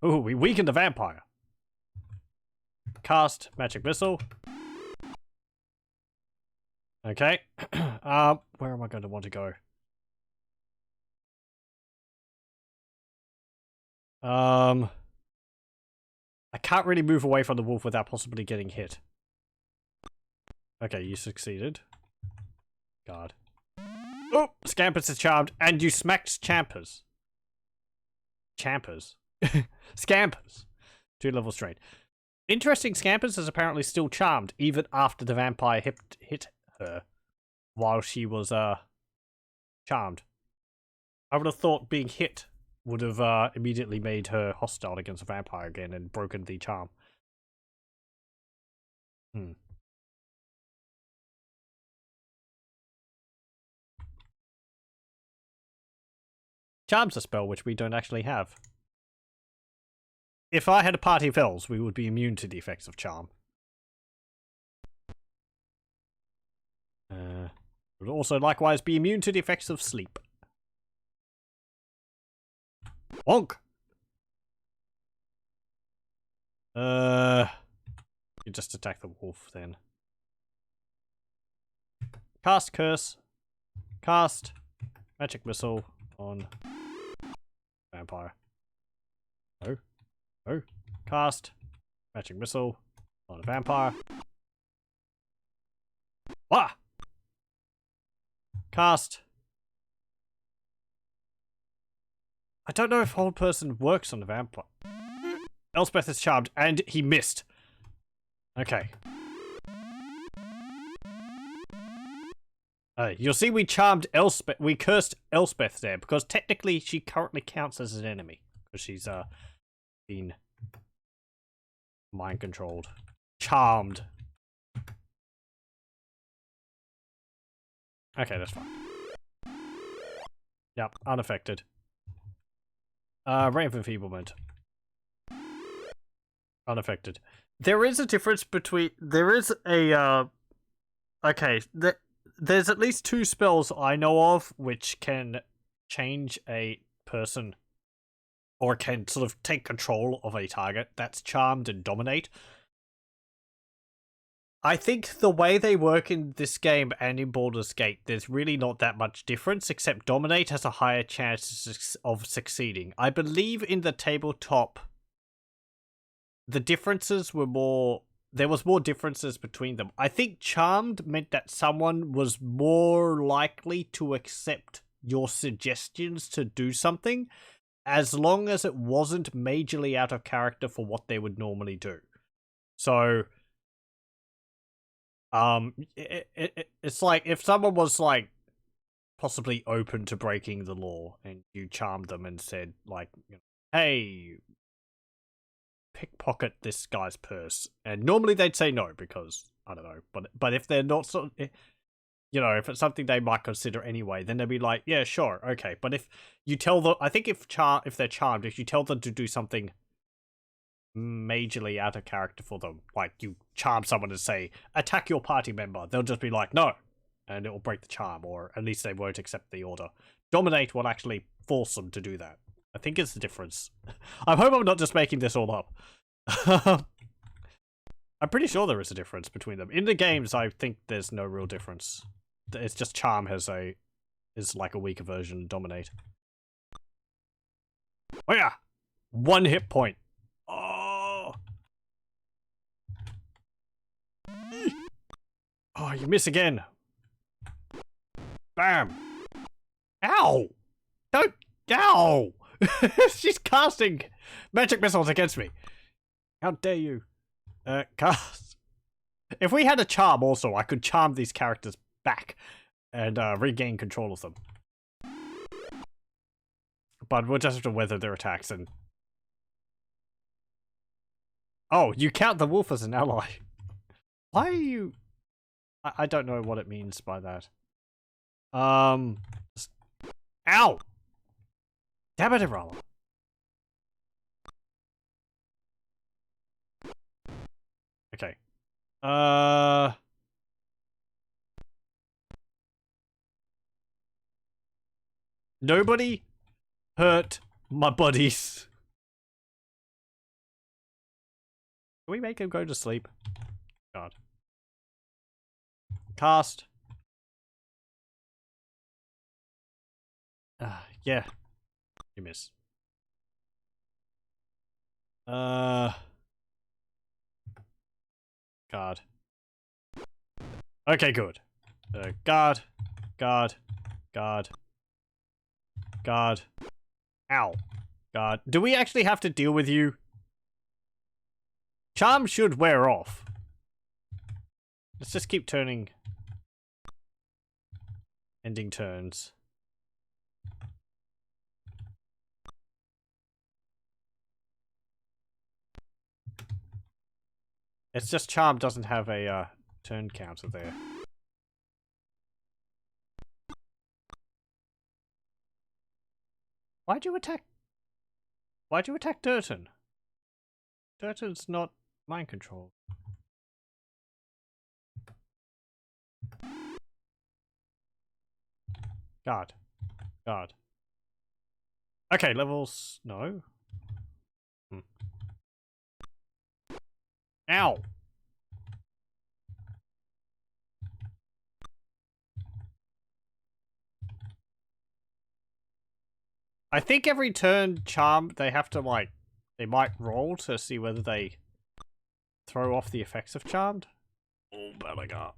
Ooh, we weakened the vampire. Cast magic missile. Okay. Where am I going to want to go? I can't really move away from the wolf without possibly getting hit. Okay, you succeeded. God. Oh, Scampers is charmed, and you smacked Champers. Champers. Scampers. 2 level straight. Interesting, Scampers is apparently still charmed, even after the vampire hit her while she was, charmed. I would have thought being hit would have, immediately made her hostile against a vampire again and broken the charm. Charm's a spell which we don't actually have. If I had a party of elves, we would be immune to the effects of charm. Would also likewise be immune to the effects of sleep. Wonk! You just attack the wolf then. Cast curse. Cast magic missile on vampire. Oh. Oh. Cast magic missile on a vampire. Wah! Cast. I don't know if hold person works on the vampire. Elspeth is charmed, and he missed. Okay. You'll see we charmed Elspeth. We cursed Elspeth there because technically she currently counts as an enemy because she's been mind controlled, charmed. Okay, that's fine. Yep, unaffected. Ray of Enfeeblement. Unaffected. There is a difference between. There is a. Okay, there's at least 2 spells I know of which can change a person or can sort of take control of a target. That's Charmed and Dominate. I think the way they work in this game and in Baldur's Gate, there's really not that much difference, except Dominate has a higher chance of succeeding. I believe in the tabletop, the differences were more... There was more differences between them. I think Charmed meant that someone was more likely to accept your suggestions to do something, as long as it wasn't majorly out of character for what they would normally do. So... it's like if someone was like possibly open to breaking the law and you charmed them and said like, hey, pickpocket this guy's purse, and normally they'd say no because I don't know, but if they're not sort of, you know, if it's something they might consider anyway, then they'd be like, yeah, sure, okay. But if you tell them, I think if they're charmed, if you tell them to do something majorly out of character for them, like you charm someone to say attack your party member, they'll just be like no, and it will break the charm, or at least they won't accept the order. Dominate will actually force them to do that. I think it's the difference. I hope I'm not just making this all up. I'm pretty sure there is a difference between them. In the games, I think there's no real difference. It's just charm is like a weaker version of dominate. Oh yeah! 1 hit point. Oh! Oh, you miss again. Bam! Ow! Don't! Ow! She's casting magic missiles against me. How dare you? Cast. If we had a charm also, I could charm these characters back and regain control of them. But we'll just have to weather their attacks and... Oh, you count the wolf as an ally. Why are you... I don't know what it means by that. Ow! Damn it, Irala. Okay. Nobody hurt my buddies. Can we make him go to sleep? God. Cast. Yeah. You miss. God. Okay, good. Guard. Guard. Guard. Guard. Ow. Guard. Do we actually have to deal with you? Charm should wear off. Let's just keep turning. Ending turns. It's just charm doesn't have a turn counter there. Why'd you attack? Why'd you attack Durton? Durton's not mind control. Guard. Guard. Okay, levels... No. Ow! I think every turn charm, they have to like... They might roll to see whether they throw off the effects of charmed. Oh, Balaga.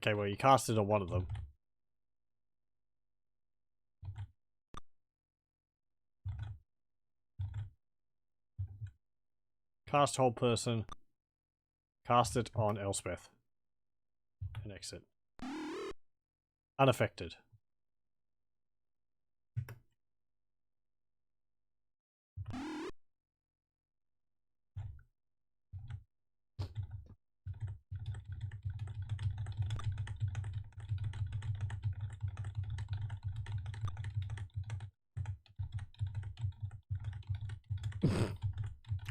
Okay, well, you cast it on one of them. Cast whole person. Cast it on Elspeth. And exit. Unaffected.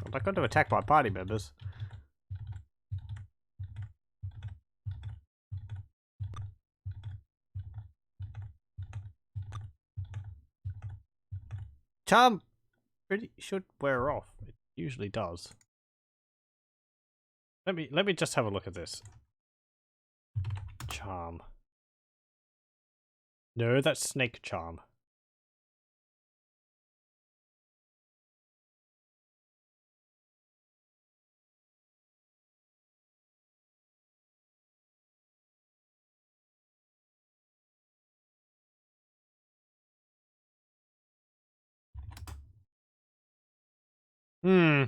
I'm not going to attack my party members. Charm really should wear off. It usually does. Let me just have a look at this. Charm. No, that's snake charm. Hmm.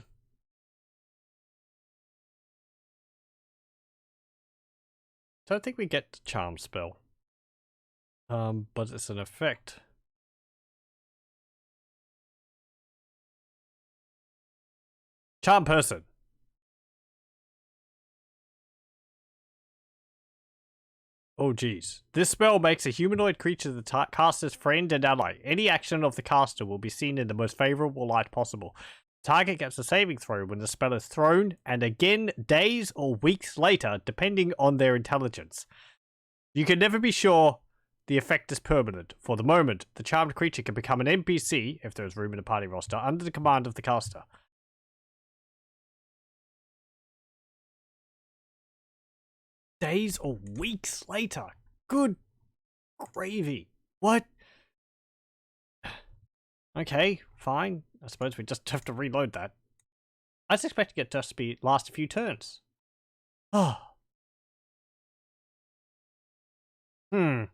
Don't think we get the charm spell. But it's an effect. Charm person. Oh geez. This spell makes a humanoid creature the caster's friend and ally. Any action of the caster will be seen in the most favorable light possible. Target gets a saving throw when the spell is thrown, and again days or weeks later, depending on their intelligence. You can never be sure the effect is permanent. For the moment, the charmed creature can become an NPC, if there is room in the party roster, under the command of the caster. Days or weeks later. Good gravy. What? Okay, fine. I suppose we just have to reload that. I was expecting it just to be last a few turns. Oh. So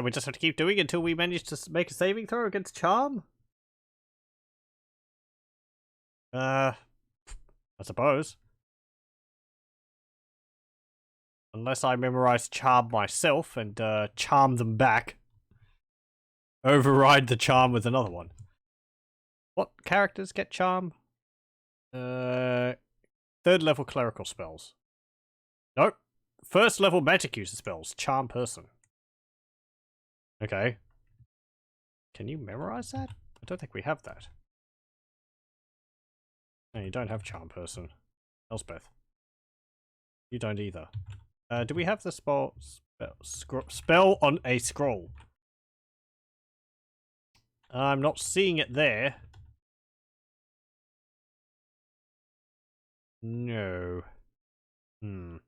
we just have to keep doing it until we manage to make a saving throw against charm? I suppose. Unless I memorize charm myself and charm them back. Override the charm with another one. What characters get charm? Third level clerical spells. Nope. First level magic user spells. Charm person. Okay. Can you memorize that? I don't think we have that. No, you don't have charm person. Elspeth. You don't either. Do we have the spell on a scroll? I'm not seeing it there. No. And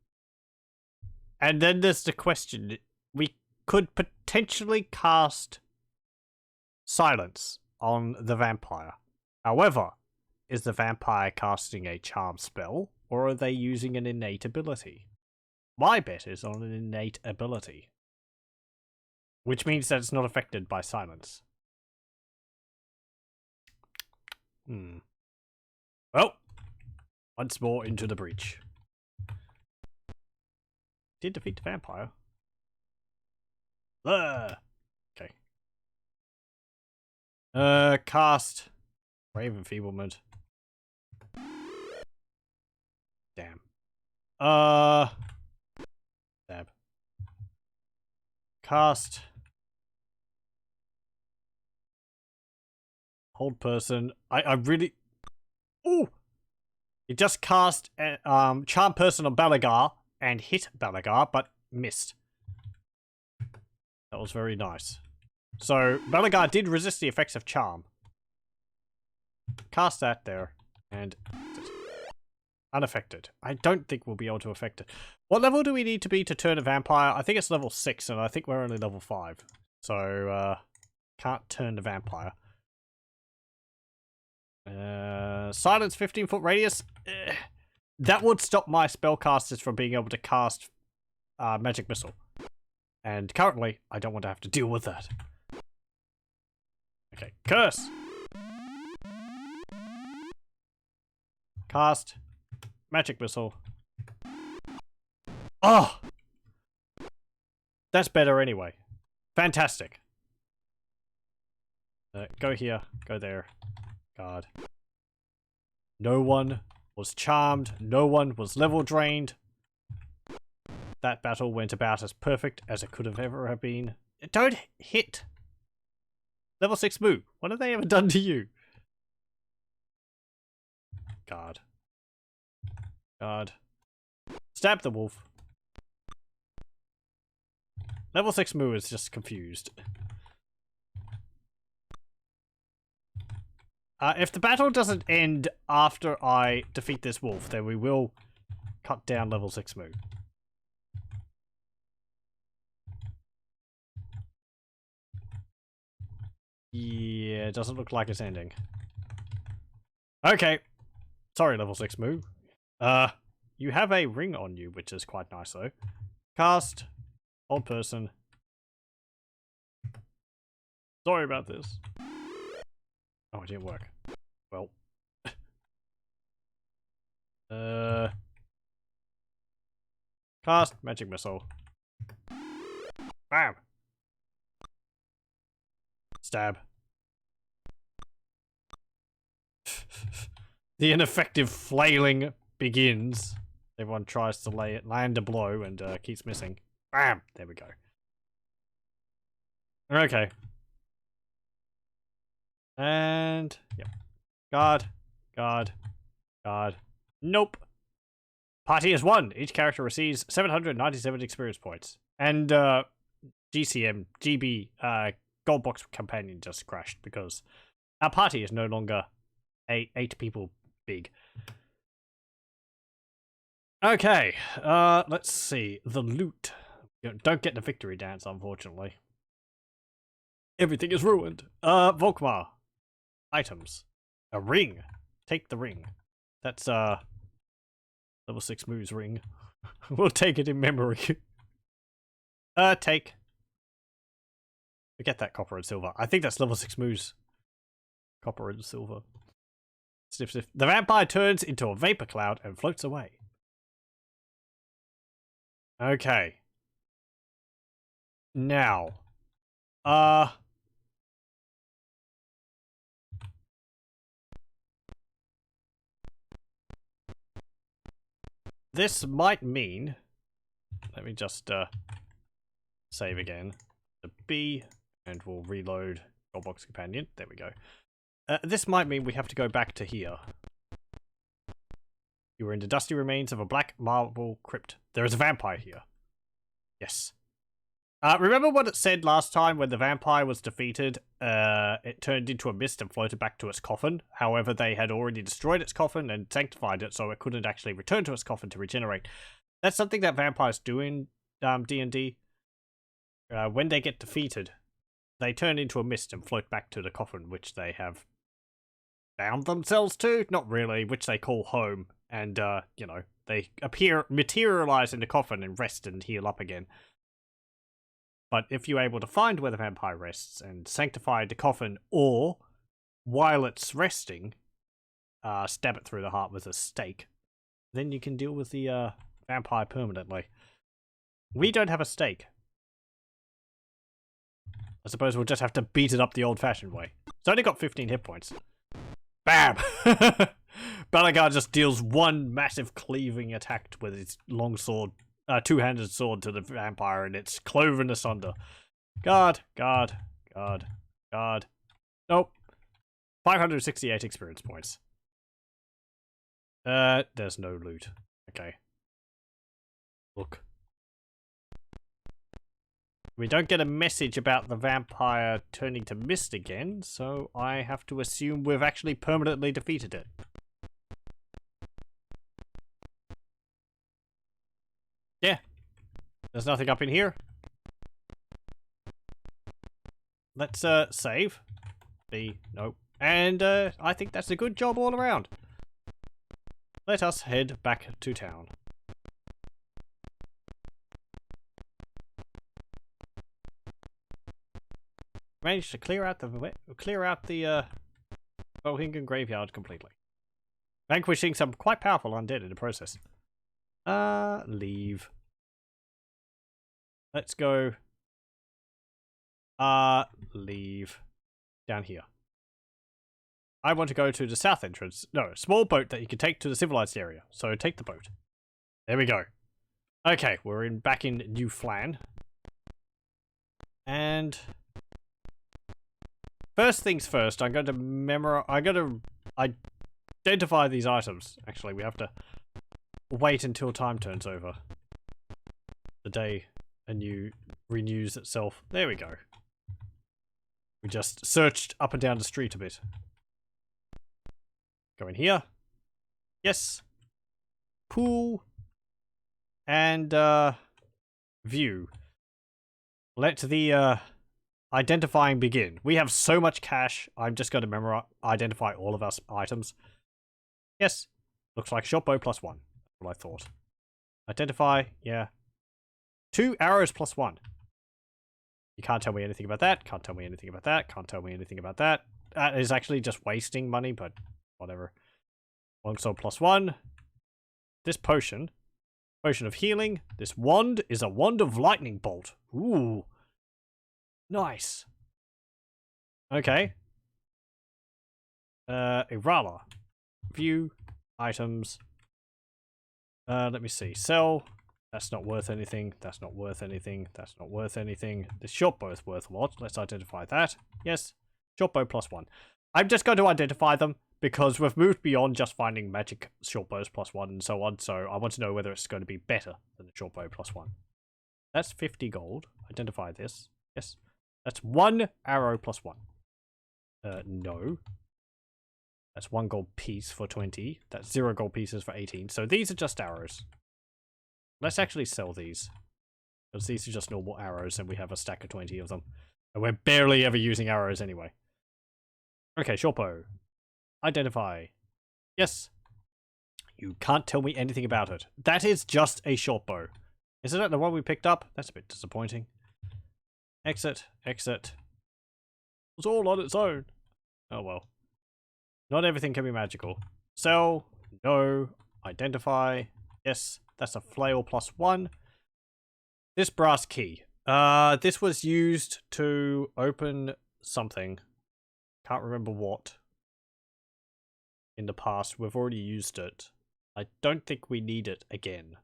then there's the question. We could potentially cast silence on the vampire. However, is the vampire casting a charm spell, or are they using an innate ability? My bet is on an innate ability. Which means that it's not affected by silence. Well, once more into the breach. Did defeat the vampire. Okay. Cast Brave Enfeeblement. Damn. Stab. Cast Hold person. I really... Ooh! It just cast Charm Person on Balagar and hit Balagar, but missed. That was very nice. So, Balagar did resist the effects of Charm. Cast that there, and... unaffected. I don't think we'll be able to affect it. What level do we need to be to turn a vampire? I think it's level 6, and I think we're only level 5. So, can't turn the vampire. Silence 15-foot radius. That would stop my spellcasters from being able to cast magic missile. And currently, I don't want to have to deal with that. Okay, curse. Cast magic missile. Oh! That's better anyway. Fantastic. Go here, go there. God. No one was charmed, no one was level drained. That battle went about as perfect as it could have ever have been. Don't hit! Level 6 Moo, what have they ever done to you? God. God. Stab the wolf. Level 6 Moo is just confused. If the battle doesn't end after I defeat this wolf, then we will cut down level 6 move. Yeah, it doesn't look like it's ending. Okay. Sorry, level 6 move. You have a ring on you, which is quite nice though. Cast. Old person. Sorry about this. Oh, it didn't work. Well. Cast magic missile. Bam. Stab. The ineffective flailing begins. Everyone tries to land a blow and keeps missing. Bam! There we go. Okay. And yep. Guard. Guard. Guard. Nope. Party is 1. Each character receives 797 experience points. And GCM, GB, Goldbox companion just crashed because our party is no longer 8 people big. Okay, let's see. The loot. You don't get the victory dance, unfortunately. Everything is ruined. Volkmar. Items. A ring. Take the ring. That's, level 6 moves ring. We'll take it in memory. Take. Forget that copper and silver. I think that's level 6 moves. Copper and silver. Sniff, sniff. The vampire turns into a vapor cloud and floats away. Okay. Now. This might mean... Let me just, save again. The B, and we'll reload Goldbox Companion. There we go. This might mean we have to go back to here. You are in the dusty remains of a black marble crypt. There is a vampire here. Yes. Remember what it said last time when the vampire was defeated? It turned into a mist and floated back to its coffin. However, they had already destroyed its coffin and sanctified it, so it couldn't actually return to its coffin to regenerate. That's something that vampires do in D&D. When they get defeated, they turn into a mist and float back to the coffin, which they have bound themselves to. Not really, which they call home. And, you know, they materialize in the coffin and rest and heal up again. But if you're able to find where the vampire rests and sanctify the coffin, or, while it's resting, stab it through the heart with a stake, then you can deal with the vampire permanently. We don't have a stake. I suppose we'll just have to beat it up the old-fashioned way. It's only got 15 hit points. Bam! Balagar just deals one massive cleaving attack with his long sword, two-handed sword to the vampire, and it's cloven asunder. Guard, guard, guard, guard. Nope. 568 experience points. There's no loot. Okay. Look. We don't get a message about the vampire turning to mist again, so I have to assume we've actually permanently defeated it. Yeah. There's nothing up in here. Let's, save. B, nope. And, I think that's a good job all around. Let us head back to town. Managed to clear out the Bohingan graveyard completely, vanquishing some quite powerful undead in the process. Leave. Let's go. Leave. Down here. I want to go to the south entrance. No, a small boat that you can take to the civilized area. So take the boat. There we go. Okay, we're back in New Phlan. And first things first, I'm going to identify these items. Actually, we have to wait until time turns over. The day renews itself. There we go. We just searched up and down the street a bit. Go in here. Yes. Pool And, view. Let the, identifying begin. We have so much cash, I'm just going to identify all of our items. Yes. Looks like short bow +1. That's what I thought. Identify, yeah. 2 arrows +1. You can't tell me anything about that, can't tell me anything about that, can't tell me anything about that. That is actually just wasting money, but whatever. Longsword +1. This potion of healing. This wand is a wand of lightning bolt. Ooh. Nice. Okay. Irala. View. Items. Let me see. Sell. That's not worth anything. That's not worth anything. That's not worth anything. The short bow is worth a lot. Let's identify that. Yes. Short bow +1. I'm just going to identify them because we've moved beyond just finding magic short bows +1 and so on. So I want to know whether it's going to be better than the short bow +1. That's 50 gold. Identify this. Yes. That's 1 arrow +1. No. That's 1 gold piece for 20. That's 0 gold pieces for 18. So these are just arrows. Let's actually sell these. Because these are just normal arrows and we have a stack of 20 of them. And we're barely ever using arrows anyway. Okay, short bow. Identify. Yes. You can't tell me anything about it. That is just a short bow. Isn't that the one we picked up? That's a bit disappointing. Exit. Exit. It's all on its own. Oh well. Not everything can be magical. Sell. No. Identify. Yes. That's a flail +1. This brass key. This was used to open something. Can't remember what. In the past. We've already used it. I don't think we need it again.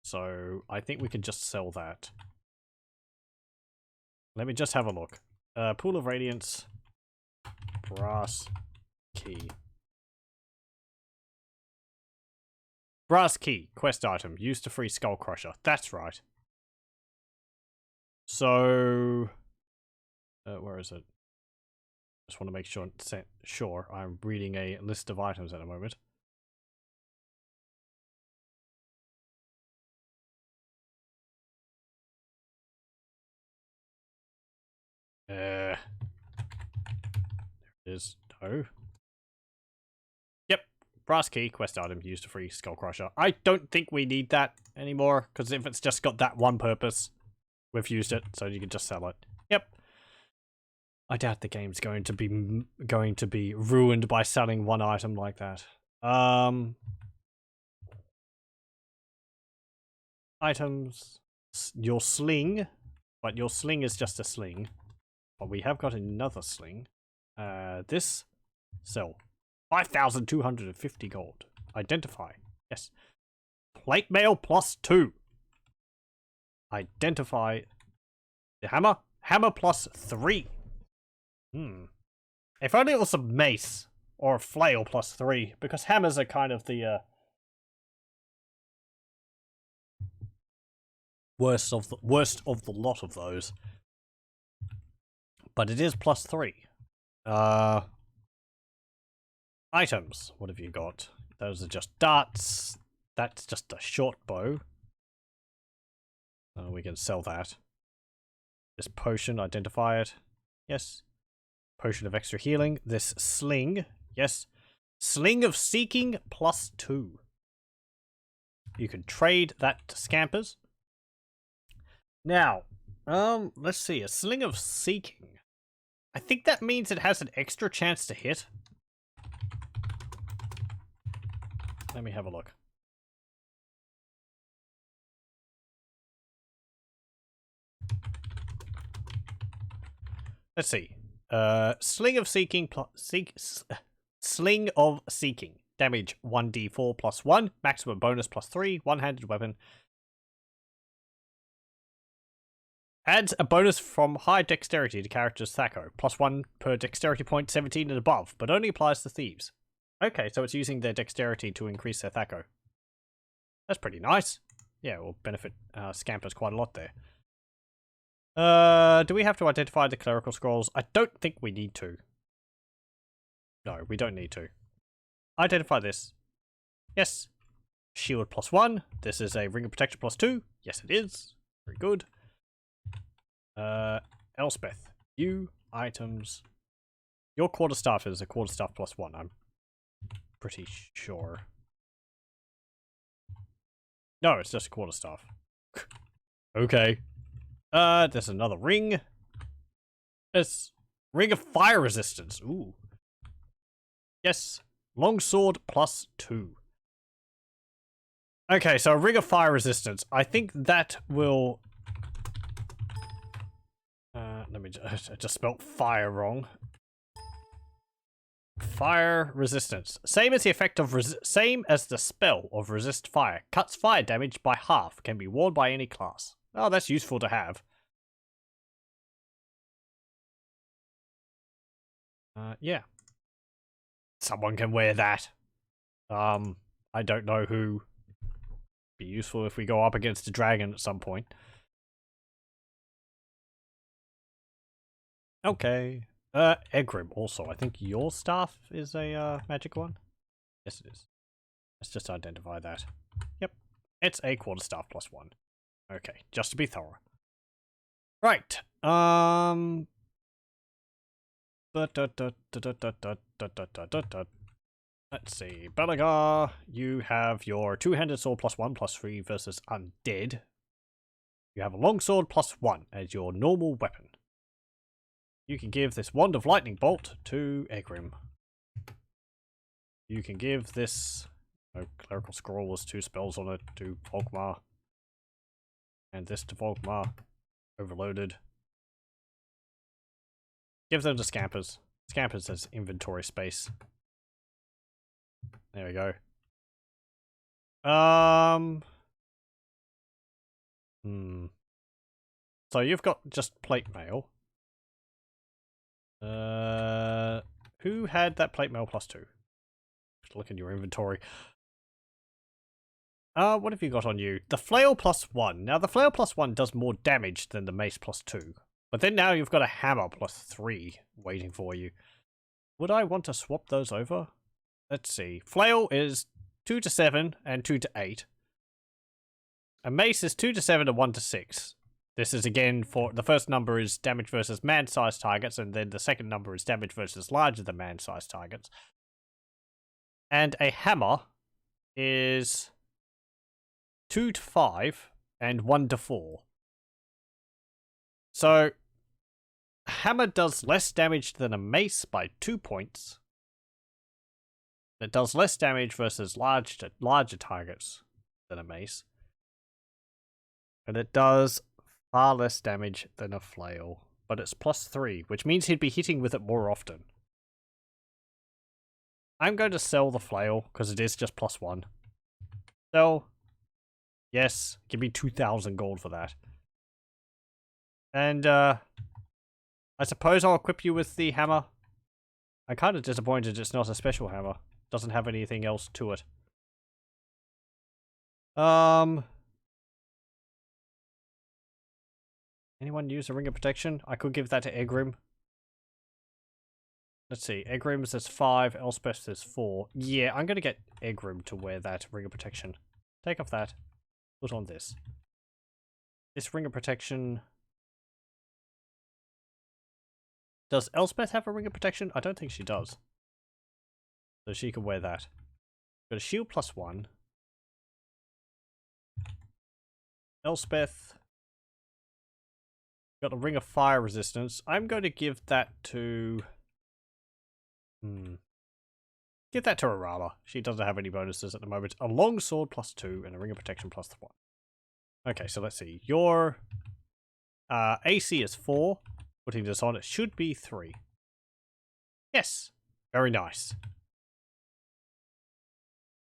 So, I think we can just sell that. Let me just have a look. Pool of Radiance. Brass key. Brass key. Quest item. Used to free Skull Crusher. That's right. So... where is it? Just want to make sure I'm reading a list of items at the moment. There it is. No. Yep. Brass key, quest item, used to free Skull Crusher. I don't think we need that anymore, because if it's just got that one purpose, we've used it, so you can just sell it. Yep. I doubt the game's going to be ruined by selling one item like that. Items. Your sling. But your sling is just a sling. But we have got another sling. This. Sell. 5,250 gold. Identify. Yes. Plate mail +2. Identify. The hammer. Hammer +3. If only it was a mace. Or a flail +3. Because hammers are kind of the, worst of the lot of those. But it is +3. Items. What have you got? Those are just darts. That's just a short bow. We can sell that. This potion, identify it. Yes. Potion of extra healing. This sling. Yes. Sling of seeking +2. You can trade that to scampers. Now, let's see. A sling of seeking. I think that means it has an extra chance to hit. Let me have a look. Let's see. Sling of seeking Sling of seeking. Damage 1d4 +1. Maximum bonus +3. One-handed weapon. Adds a bonus from high dexterity to character's Thaco. +1 per dexterity point 17 and above, but only applies to thieves. Okay, so it's using their dexterity to increase their Thaco. That's pretty nice. Yeah, it will benefit scampers quite a lot there. Do we have to identify the clerical scrolls? I don't think we need to. No, we don't need to. Identify this. Yes. Shield +1. This is a ring of protection +2. Yes, it is. Very good. Elspeth, you items. Your quarterstaff is a quarterstaff +1. I'm pretty sure. No, it's just a quarterstaff. Okay. There's another ring. It's ring of fire resistance. Ooh. Yes. Longsword +2. Okay, so ring of fire resistance. I think that will. Let me just spelt fire wrong. Fire resistance. Same as the effect of same as the spell of resist fire. Cuts fire damage by half. Can be worn by any class. Oh, that's useful to have. Yeah. Someone can wear that. I don't know who. Be useful if we go up against a dragon at some point. Okay. Egrim also. I think your staff is a magic one. Yes, it is. Let's just identify that. Yep. It's a quarterstaff +1. Okay, just to be thorough. Right. Let's see. Belagar, you have your two-handed sword +1/+3 versus undead. You have a longsword +1 as your normal weapon. You can give this wand of lightning bolt to Egrim. You can give this clerical scroll with 2 spells on it to Volkmar. And this to Volkmar. Overloaded. Give them to Scampers. Scampers has inventory space. There we go. So you've got just plate mail. Who had that plate mail +2? Just look in your inventory. What have you got on you? The flail +1. Now the flail +1 does more damage than the mace +2. But then now you've got a hammer +3 waiting for you. Would I want to swap those over? Let's see. Flail is 2 to 7 and 2 to 8. A mace is 2 to 7 and 1 to 6. This is again for the first number is damage versus man-sized targets, and then the second number is damage versus larger than man-sized targets. And a hammer is 2 to 5 and 1 to 4. So, a hammer does less damage than a mace by 2 points. It does less damage versus larger targets than a mace. And it does far less damage than a flail. But it's +3, which means he'd be hitting with it more often. I'm going to sell the flail, because it is just +1. Sell. Yes, give me 2,000 gold for that. And, I suppose I'll equip you with the hammer. I'm kind of disappointed it's not a special hammer. Doesn't have anything else to it. Anyone use a ring of protection? I could give that to Egrim. Let's see. Egrim's is 5, Elspeth's is 4. Yeah, I'm gonna get Egrim to wear that ring of protection. Take off that. Put on this. This ring of protection. Does Elspeth have a ring of protection? I don't think she does. So she can wear that. Got a shield +1. Elspeth. Got a ring of fire resistance. I'm going to give that to... Give that to Arala. She doesn't have any bonuses at the moment. A long sword +2 and a ring of protection +1. Okay, so let's see. Your AC is 4. Putting this on, it should be 3. Yes. Very nice.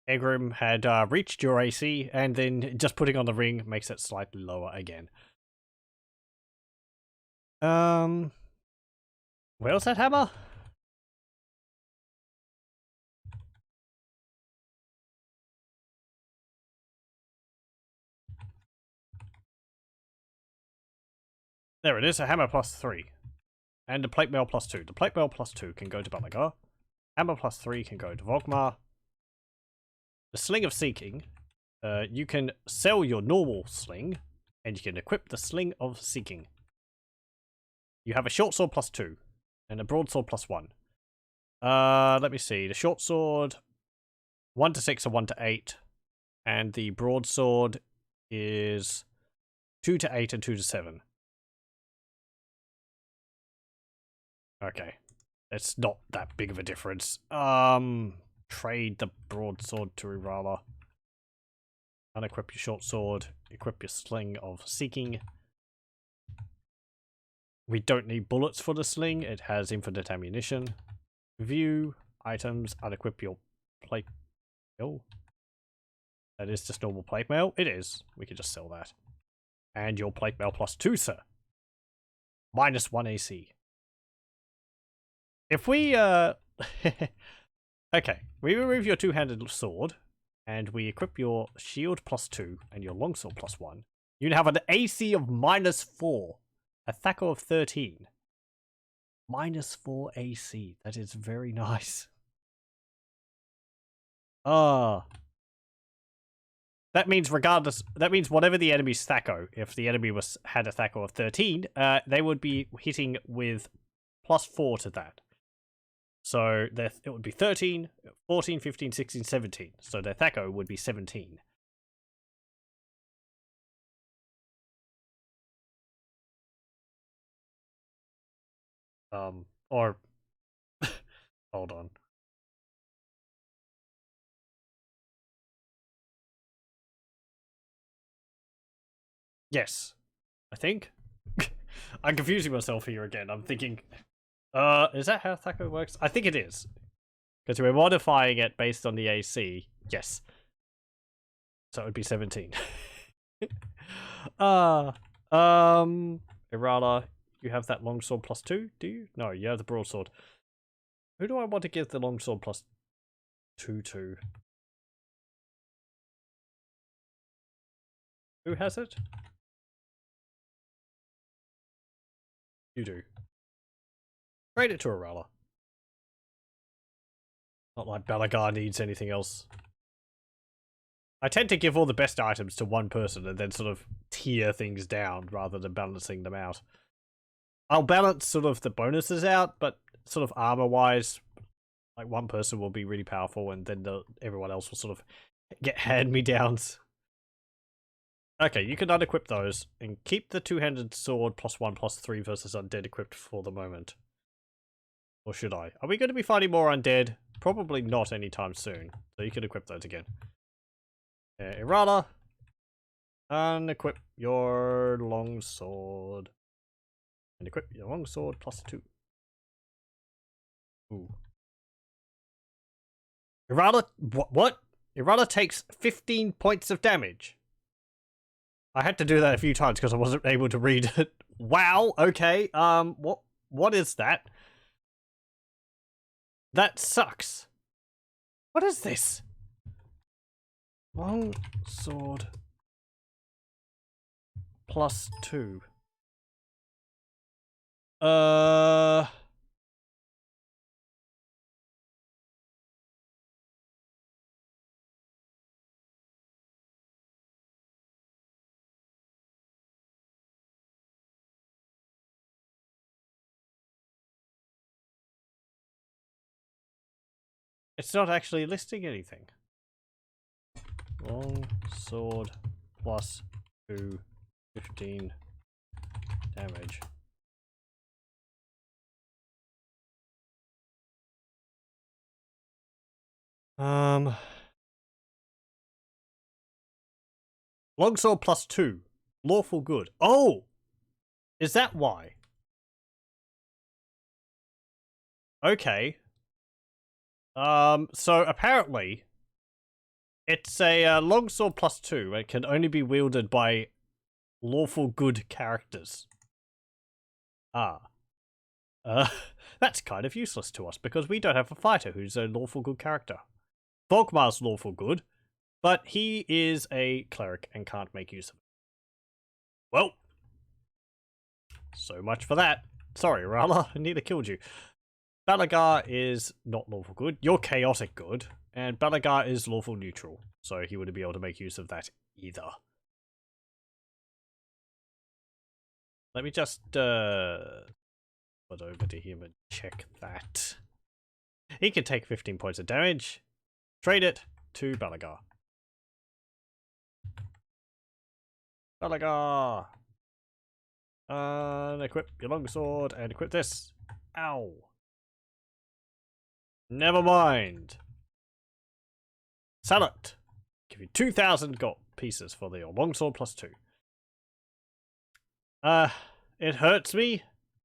Egrim had reached your AC, and then just putting on the ring makes it slightly lower again. Where's that hammer? There it is, a hammer +3. And a plate mail +2. The plate mail +2 can go to Balagar. Hammer +3 can go to Volkmar. The Sling of Seeking you can sell your normal sling, and you can equip the Sling of Seeking. You have a short sword +2, and a broadsword +1. Let me see. The short sword, 1 to 6 and 1 to 8, and the broadsword is 2 to 8 and 2 to 7. Okay. It's not that big of a difference. Trade the broadsword to Irala. Unequip your short sword. Equip your Sling of Seeking. We don't need bullets for the sling. It has infinite ammunition. View. Items. Unequip your plate mail. That is just normal plate mail. It is. We can just sell that. And your plate mail +2, sir. -1 AC. If we, okay. We remove your two-handed sword, and we equip your shield +2 and your longsword +1. You have an AC of -4. A THAC0 of 13. -4 AC. That is very nice. That means regardless, that means whatever the enemy's THAC0, if the enemy had a THAC0 of 13, they would be hitting with +4 to that. So it would be 13, 14, 15, 16, 17. So their THAC0 would be 17. Or hold on. Yes, I think. I'm confusing myself here again. I'm thinking, is that how THAC0 works? I think it is. Because we're modifying it based on the AC. Yes. So it would be 17. Irala, you have that longsword +2, do you? No, you have the broadsword. Who do I want to give the longsword +2 to? Who has it? You do. Trade it to Irala. Not like Balagar needs anything else. I tend to give all the best items to one person and then sort of tier things down rather than balancing them out. I'll balance sort of the bonuses out, but sort of armor-wise, like one person will be really powerful and then everyone else will sort of get hand-me-downs. Okay, you can unequip those and keep the two-handed sword +1/+3 versus undead equipped for the moment. Or should I? Are we going to be fighting more undead? Probably not anytime soon. So you can equip those again. Irala, unequip your longsword. And equip your longsword +2. Ooh. Irala, what? Irala takes 15 points of damage. I had to do that a few times because I wasn't able to read it. Wow, okay, what is that? That sucks. What is this? Long sword +2. It's not actually listing anything. Long sword +2, 15 damage. Longsword +2. Lawful good. Oh! Is that why? Okay. So apparently, it's a longsword +2. It can only be wielded by lawful good characters. That's kind of useless to us because we don't have a fighter who's a lawful good character. Volkmar's lawful good, but he is a cleric and can't make use of it. Well, so much for that. Sorry, Rala, I nearly killed you. Balagar is not lawful good. You're chaotic good, And Balagar is lawful neutral, so he wouldn't be able to make use of that either. Let me just put over to him and check that. He can take 15 points of damage. Trade it to Balagar. Balagar! Equip your longsword and equip this. Ow! Never mind. Sell it. Give you 2,000 gold pieces for the longsword plus 2. It hurts me,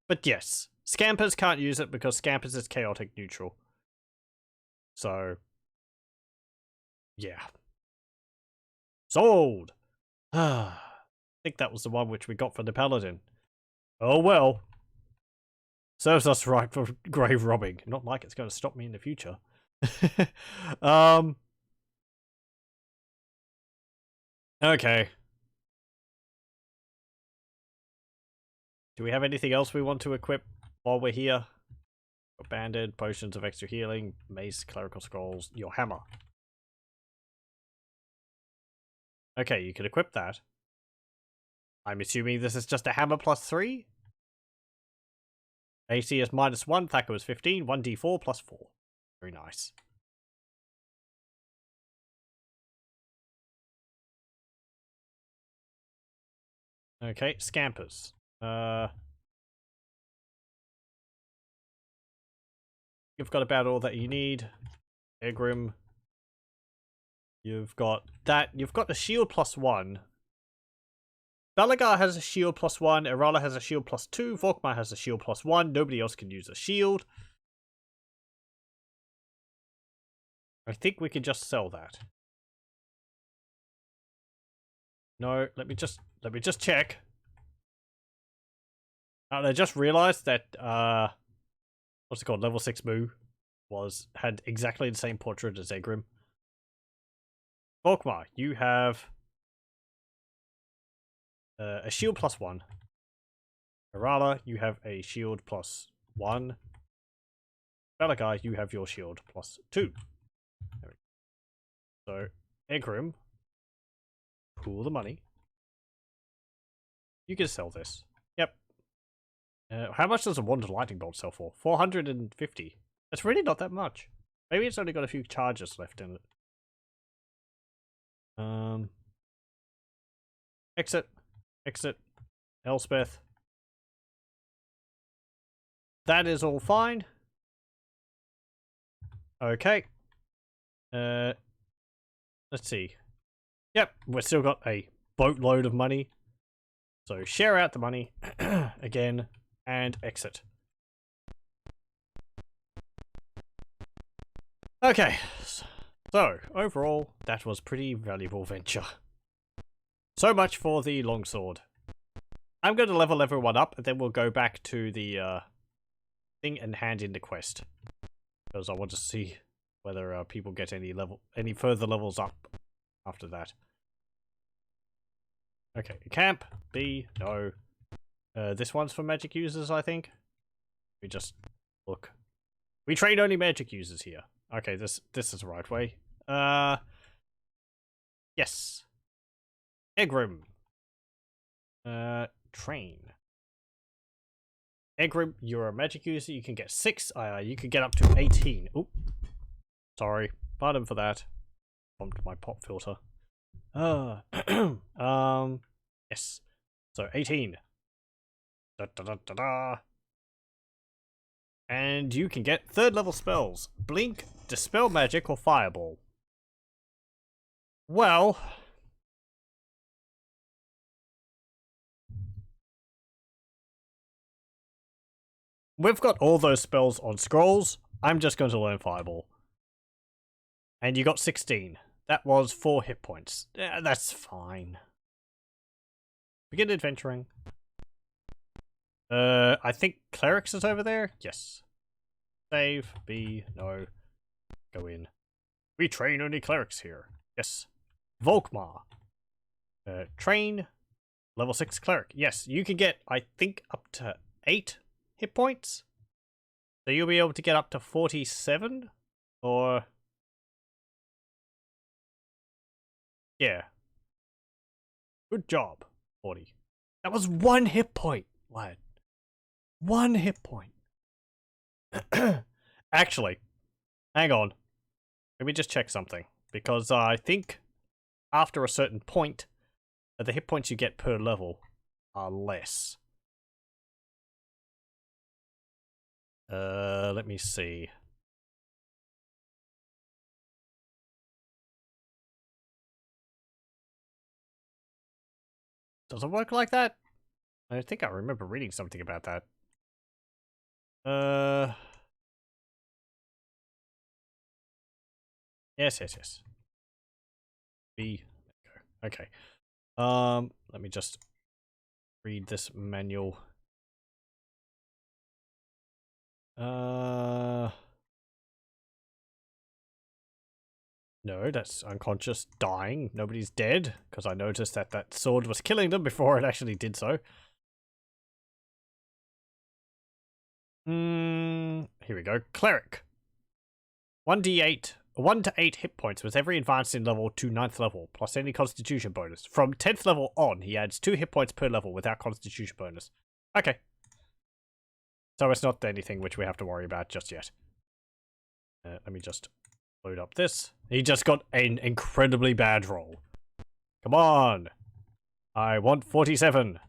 but yes. Scampers can't use it because Scampers is chaotic neutral. So, yeah. Sold! I think that was the one which we got from the Paladin. Oh well. Serves us right for grave robbing. Not like it's going to stop me in the future. Okay. Do we have anything else we want to equip while we're here? Banded, potions of extra healing, mace, clerical scrolls, your hammer. Okay, you can equip that. I'm assuming this is just a hammer plus 3? AC is -1, Thacker is 15, 1d4 plus 4. Very nice. Okay, Scampers. You've got about all that you need. Egrim. You've got that. You've got the shield plus 1. Balagar has a shield plus 1. Irala has a shield plus 2. Volkmar has a shield plus 1. Nobody else can use a shield. I think we can just sell that. No, let me just check. I just realized that what's it called? Level 6 Moo had exactly the same portrait as Egrim. Volkmar, you have a shield plus 1. Irala, you have a shield plus 1. Balagar, you have your shield plus 2. So, Egrim, pool the money. You can sell this. Yep. How much does a wand of lightning bolt sell for? 450. That's really not that much. Maybe it's only got a few charges left in it. Exit. Elspeth. That is all fine. Okay. Let's see. Yep, we've still got a boatload of money. So share out the money again and exit. Okay. So, overall, that was pretty valuable venture. So much for the longsword. I'm going to level everyone up, and then we'll go back to the thing and hand in the quest. Because I want to see whether people get any further levels up after that. Okay, camp, B, no. This one's for magic users, I think. We just look. We train only magic users here. Okay, this is the right way. Yes. Egrim. Train. Egrim, you're a magic user. You can get 6. You can get up to 18. Oop. Sorry. Pardon for that. Bumped my pop filter. Yes. So 18. And you can get 3rd level spells. Blink, Dispel Magic, or Fireball. Well, we've got all those spells on scrolls. I'm just going to learn Fireball. And you got 16. That was 4 hit points. Yeah, that's fine. Begin adventuring. I think Clerics is over there? Yes. Save, B, no. Go in. We train only Clerics here. Yes. Volkmar. Train. Level 6 Cleric. Yes, you can get, I think, up to 8 hit points. So you'll be able to get up to 47? Or Yeah. Good job. 40. That was 1 hit point, lad. 1 hit point. Actually, hang on. Let me just check something. Because I think after a certain point, the hit points you get per level are less. Let me see. Does it work like that? I think I remember reading something about that. Yes. B. Okay. Let me just read this manual. No, that's unconscious, dying. Nobody's dead, because I noticed that that sword was killing them before it actually did so. Here we go. Cleric. 1d8, 1 to 8 hit points with every advancing level to 9th level, plus any constitution bonus. From 10th level on, he adds 2 hit points per level without constitution bonus. Okay. So it's not anything which we have to worry about just yet. Let me just load up this. He just got an incredibly bad roll. Come on. I want 47.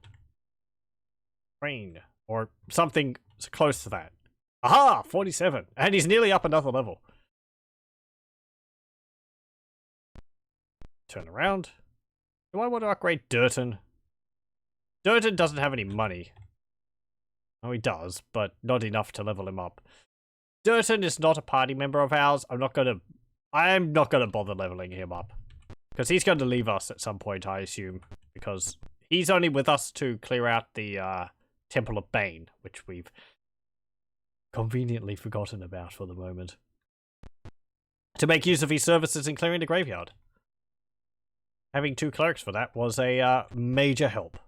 Train. Or something close to that. Aha! 47. And he's nearly up another level. Turn around. Do I want to upgrade Durton? Durton doesn't have any money. Oh, he does, but not enough to level him up. Durton is not a party member of ours. I'm not gonna bother leveling him up. Because he's going to leave us at some point, I assume. Because he's only with us to clear out the Temple of Bane, which we've conveniently forgotten about for the moment. To make use of his services in clearing the graveyard. Having 2 clerics for that was a major help.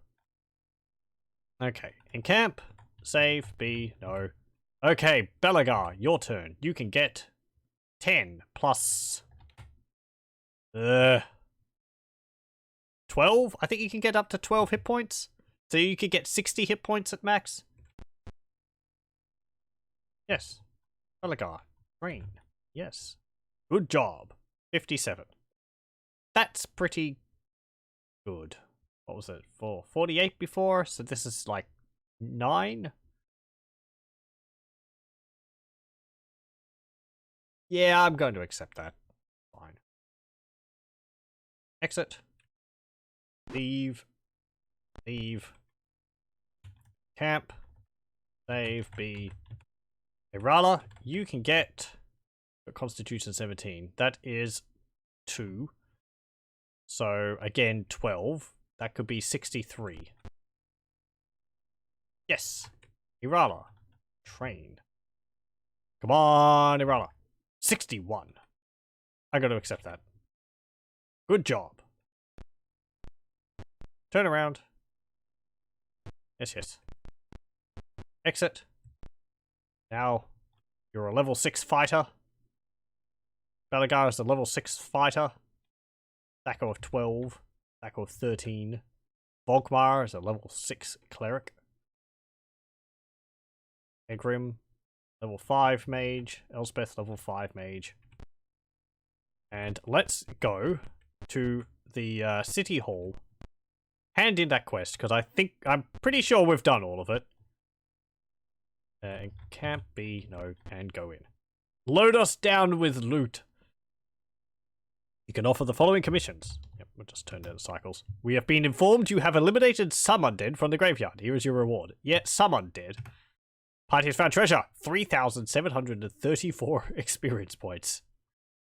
Okay, encamp, save, B, no. Okay, Belagar, your turn. You can get 10 plus 12? I think you can get up to 12 hit points. So you could get 60 hit points at max. Yes. Belagar, train. Yes. Good job. 57. That's pretty good. What was it? 48 before, so this is like 9? Yeah, I'm going to accept that. Fine. Exit. Leave. Leave. Camp. Save. B. Irala, you can get a Constitution 17. That is 2. So, again, 12. That could be 63. Yes. Irala. Train. Come on, Irala. 61. I got to accept that. Good job. Turn around. Yes. Exit. Now, you're a level 6 fighter. Belagar is a level 6 fighter. Thacker of 12. Thacker of 13. Volkmar is a level 6 cleric. Egrim, level 5 mage. Elspeth, level 5 mage. And let's go to the city hall. Hand in that quest, because I'm pretty sure we've done all of it. And can't be, no, and go in. Load us down with loot. You can offer the following commissions. Yep, we'll just turn down the cycles. We have been informed you have eliminated some undead from the graveyard. Here is your reward. Yet some undead. Party has found treasure. 3,734 experience points.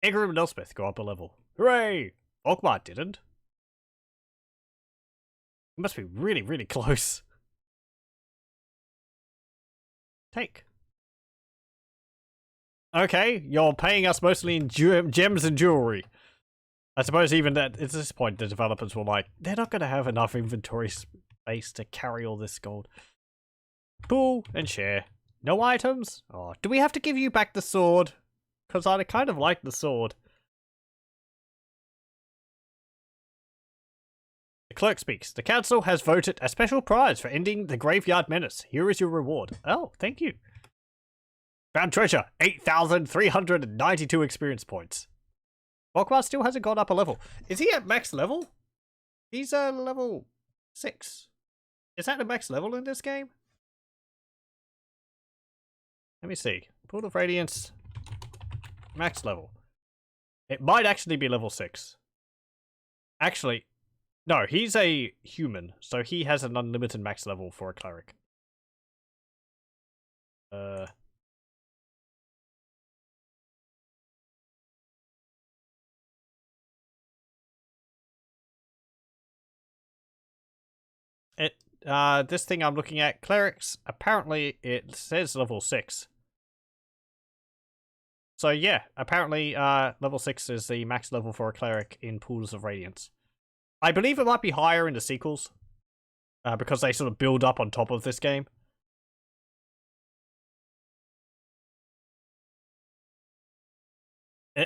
Egrim and Elspeth go up a level. Hooray! Volkmar didn't. It must be really, really close. Take. Okay, you're paying us mostly in gems and jewelry. I suppose even at this point, the developers were like, they're not going to have enough inventory space to carry all this gold. Pool and share. No items? Oh, do we have to give you back the sword? Because I kind of like the sword. clerk speaks. The council has voted a special prize for ending the graveyard menace. Here is your reward. Oh, thank you. Found treasure. 8,392 experience points. Volkmar still hasn't gone up a level. Is he at max level? He's level 6. Is that the max level in this game? Let me see. Pool of Radiance. Max level. It might actually be level 6. Actually, no, he's a human, so he has an unlimited max level for a cleric. This thing I'm looking at, clerics, apparently it says level 6. So yeah, apparently level 6 is the max level for a cleric in Pools of Radiance. I believe it might be higher in the sequels, because they sort of build up on top of this game.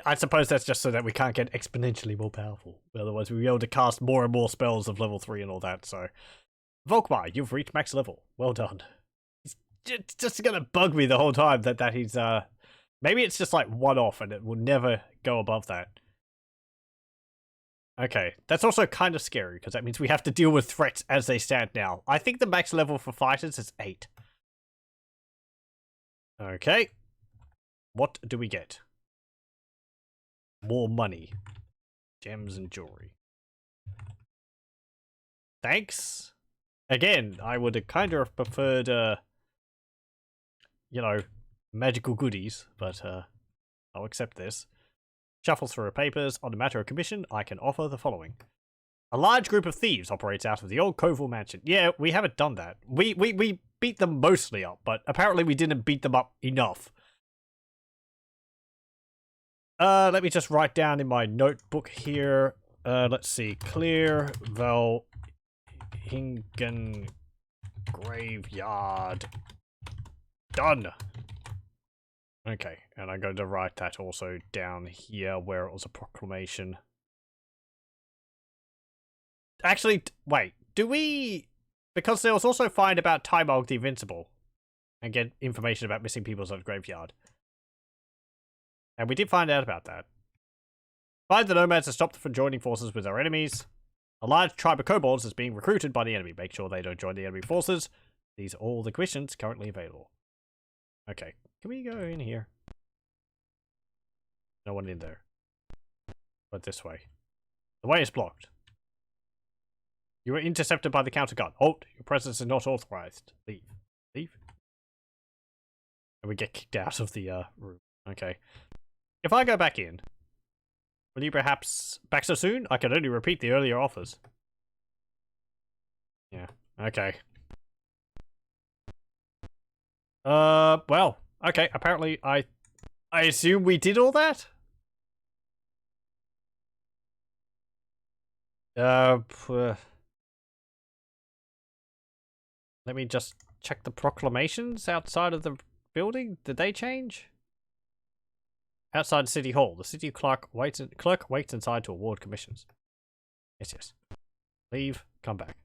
I suppose that's just so that we can't get exponentially more powerful. Otherwise we'll be able to cast more and more spells of level 3 and all that, so... Volkmar, you've reached max level. Well done. It's just gonna bug me the whole time that he's, maybe it's just like one-off and it will never go above that. Okay, that's also kind of scary, because that means we have to deal with threats as they stand now. I think the max level for fighters is 8. Okay. What do we get? More money. Gems and jewelry. Thanks. Again, I would have kind of preferred, you know, magical goodies, but I'll accept this. Shuffle through papers. On the matter of commission, I can offer the following. A large group of thieves operates out of the old Koval mansion. Yeah, we haven't done that. We beat them mostly up, but apparently we didn't beat them up enough. Let me just write down in my notebook here. Let's see. Clear Valhingen Graveyard. Done. Okay, and I'm going to write that also down here where it was a proclamation. Actually, wait, do we... Because there was also find about Timog the Invincible. And get information about missing peoples at the graveyard. And we did find out about that. Find the nomads to stop them from joining forces with our enemies. A large tribe of kobolds is being recruited by the enemy. Make sure they don't join the enemy forces. These are all the questions currently available. Okay, can we go in here? No one in there. But this way. The way is blocked. You were intercepted by the counter guard. Halt! Your presence is not authorized. Leave. Leave? And we get kicked out of the room. Okay. If I go back in, will you perhaps... Back so soon? I can only repeat the earlier offers. Yeah. Okay. Well. Okay, apparently I assume we did all that? Let me just check the proclamations outside of the building. Did they change? Outside City Hall, the city clerk waits inside to award commissions. Yes, yes. Leave, come back.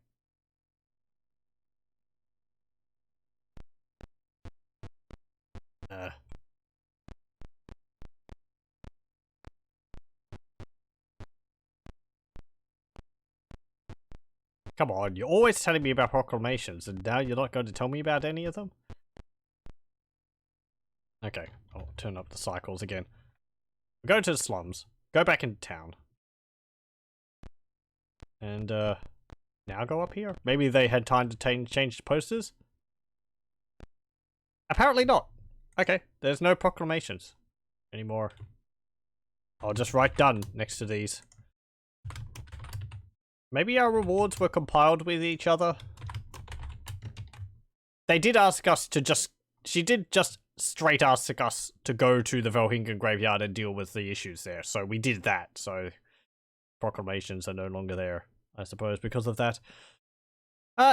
Come on, you're always telling me about proclamations, and now you're not going to tell me about any of them? Okay, I'll turn up the cycles again. We're going to the slums. Go back into town. And, now go up here? Maybe they had time to change the posters? Apparently not. Okay, there's no proclamations anymore. I'll just write done next to these. Maybe our rewards were compiled with each other. They did ask us to just... She did just straight ask us to go to the Valhingen graveyard and deal with the issues there. So we did that. So proclamations are no longer there, I suppose, because of that.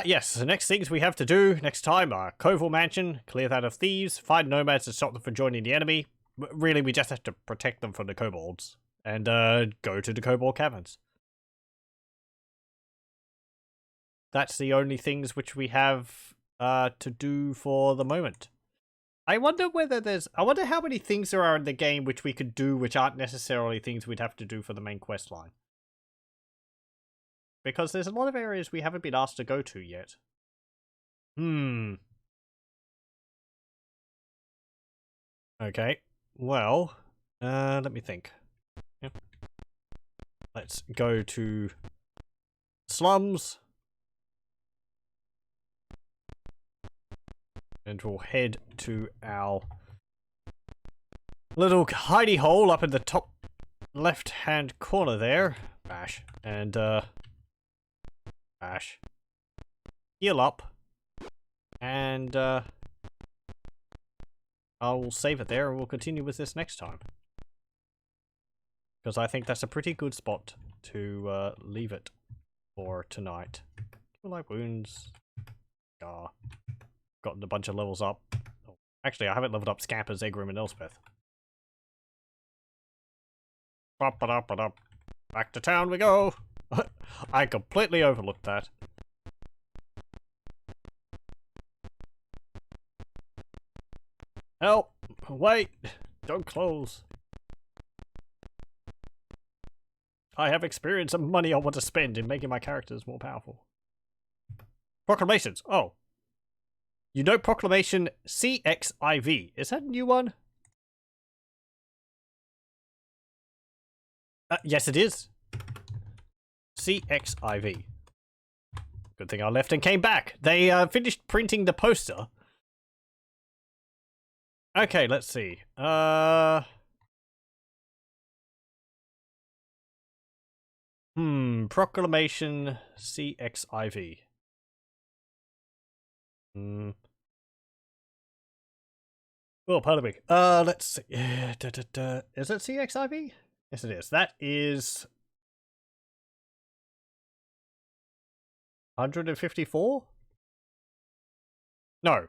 Yes, the next things we have to do next time are Koval Mansion, clear that of thieves, find nomads to stop them from joining the enemy. Really, we just have to protect them from the kobolds. And, go to the kobold caverns. that's the only things which we have to do for the moment. I wonder how many things there are in the game which we could do which aren't necessarily things we'd have to do for the main quest line. Because there's a lot of areas we haven't been asked to go to yet. Okay. Well, let me think. Yep. Let's go to slums. And we'll head to our little hidey hole up in the top left-hand corner there. Bash. And, bash. Heal up. And, I'll save it there and we'll continue with this next time. Because I think that's a pretty good spot to, leave it for tonight. Kill light wounds. Gotten a bunch of levels up. Oh, actually, I haven't leveled up Scampers, Egrim, and Elspeth. Back to town we go! I completely overlooked that. Help! Wait! Don't close. I have experience and money I want to spend in making my characters more powerful. Proclamations! Oh. You know Proclamation CXIV. Is that a new one? Yes, it is. CXIV. Good thing I left and came back. They finished printing the poster. Okay, let's see. Proclamation CXIV. Oh, pardon me. Let's see. Is it CXIV? Yes, it is. That is 154? No.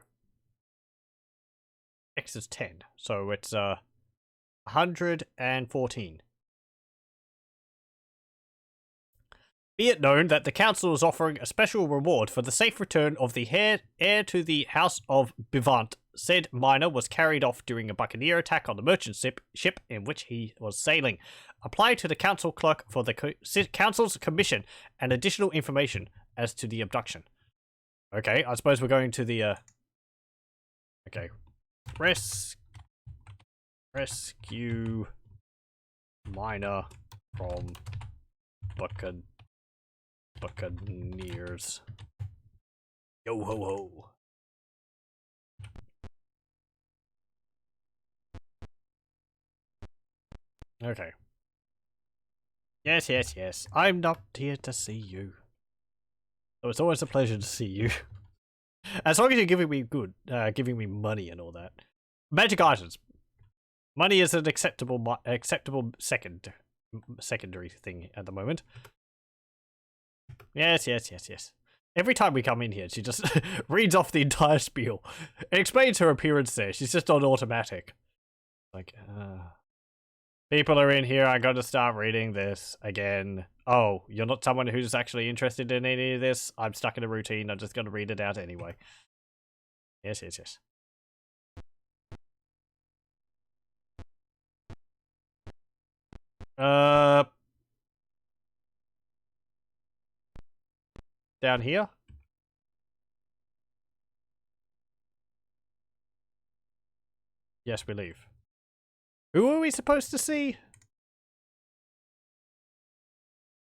X is 10, so it's 114. Be it known that the council is offering a special reward for the safe return of the heir to the House of Bivant. Said miner was carried off during a buccaneer attack on the merchant ship in which he was sailing. Apply to the council clerk for the council's commission and additional information as to the abduction. Okay, I suppose we're going to the okay. Rescue miner from buccaneers. Yo ho ho. Okay. Yes, yes, yes. I'm not here to see you. So it's always a pleasure to see you. As long as you're giving me giving me money and all that. Magic items. Money is an acceptable secondary thing at the moment. Yes, yes, yes, yes. Every time we come in here, she just reads off the entire spiel. It explains her appearance there. She's just on automatic. Like, people are in here, I gotta start reading this again. Oh, you're not someone who's actually interested in any of this? I'm stuck in a routine, I'm just gonna read it out anyway. Yes, yes, yes. Down here? Yes, we leave. Who are we supposed to see?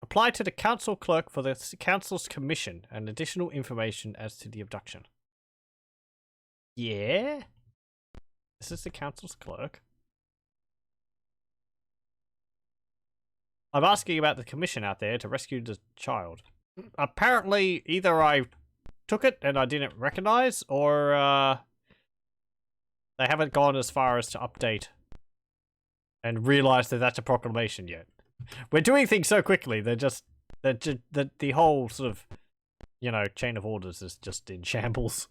Apply to the council clerk for the council's commission and additional information as to the abduction. Yeah? This is the council's clerk. I'm asking about the commission out there to rescue the child. Apparently, either I took it and I didn't recognize, or they haven't gone as far as to update and realize that that's a proclamation yet. We're doing things so quickly, the whole sort of, you know, chain of orders is just in shambles.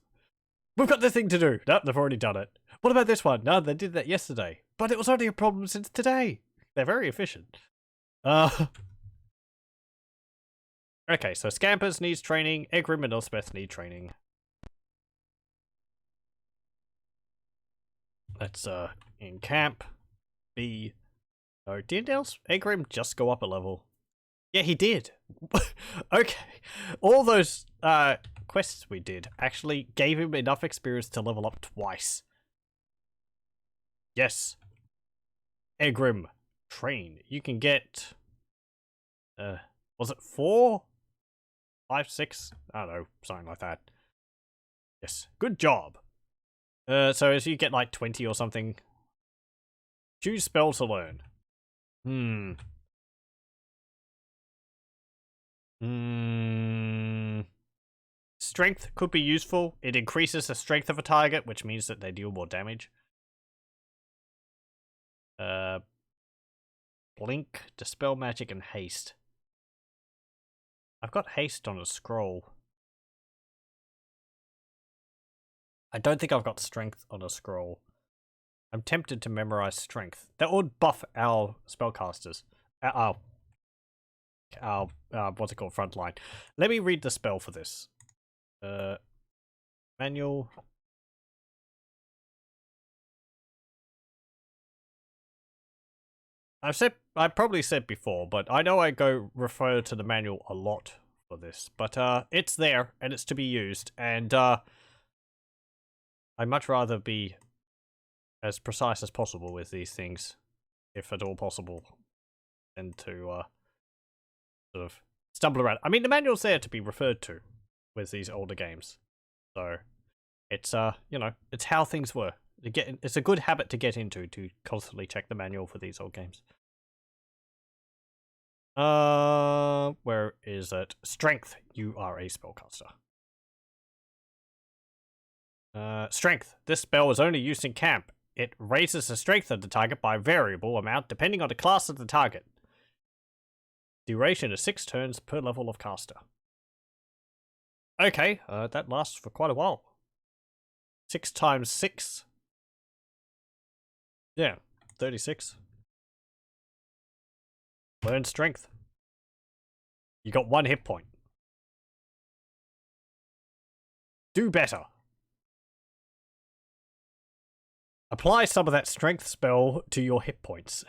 We've got this thing to do. Nope, they've already done it. What about this one? No, they did that yesterday. But it was only a problem since today. They're very efficient. Okay, so Scampers needs training, Egrim and Elspeth need training. Let's, in camp, be... Oh, did Egrim just go up a level? Yeah, he did. Okay. All those, quests we did actually gave him enough experience to level up twice. Yes. Egrim, train. You can get, was it 4? 5, 6? I don't know, something like that. Yes, good job. So as you get like 20 or something, choose spell to learn. Strength could be useful. It increases the strength of a target, which means that they deal more damage. Blink, dispel magic, and haste. I've got haste on a scroll. I don't think I've got strength on a scroll. I'm tempted to memorize strength. That would buff our spellcasters. Our what's it called? Frontline. Let me read the spell for this. Manual. I've probably said before, but I know I go refer to the manual a lot for this, but it's there and it's to be used, and I'd much rather be as precise as possible with these things, if at all possible, than to sort of stumble around. I mean, the manual's there to be referred to with these older games, so it's you know, it's how things were. It's a good habit to get into, to constantly check the manual for these old games. Where is it? Strength. You are a spellcaster. Strength. This spell is only used in camp. It raises the strength of the target by a variable amount depending on the class of the target. Duration is 6 turns per level of caster. Okay, that lasts for quite a while. 6 times 6. Yeah, 36. Learn strength. You got 1 hit point. Do better. Apply some of that strength spell to your hit points.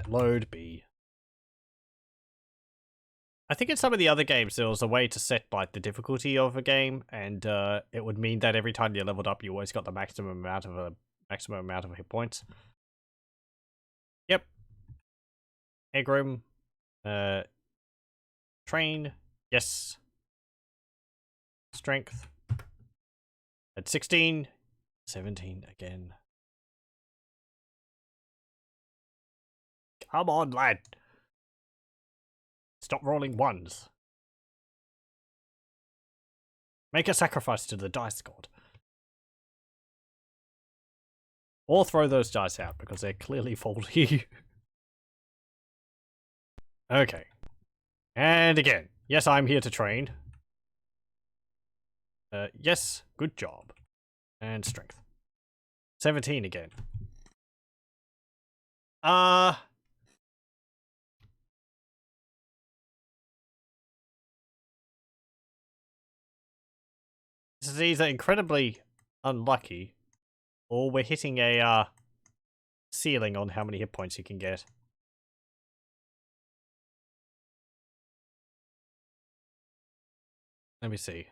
Load B. I think in some of the other games there was a way to set like the difficulty of a game, and it would mean that every time you leveled up, you always got the maximum amount of hit points. Yep. Egrim. Train. Yes. Strength. At 16. 17 again. Come on, lad. Stop rolling 1s. Make a sacrifice to the dice god. Or throw those dice out, because they're clearly faulty. Okay. And again. Yes, I'm here to train. Yes, good job. And strength. 17 again. This is either incredibly unlucky, or we're hitting a ceiling on how many hit points you can get. Let me see.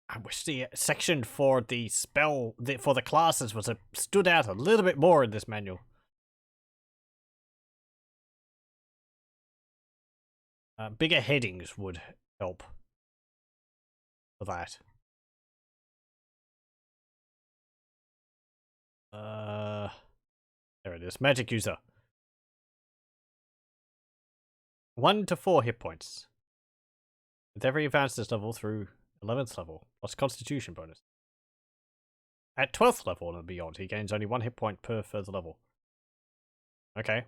I wish the section for the spell, for the classes was stood out a little bit more in this manual. Bigger headings would help for that. There it is. Magic user. 1 to 4 hit points. With every advanced level through 11th level, plus constitution bonus. At 12th level and beyond, he gains only 1 hit point per further level. Okay.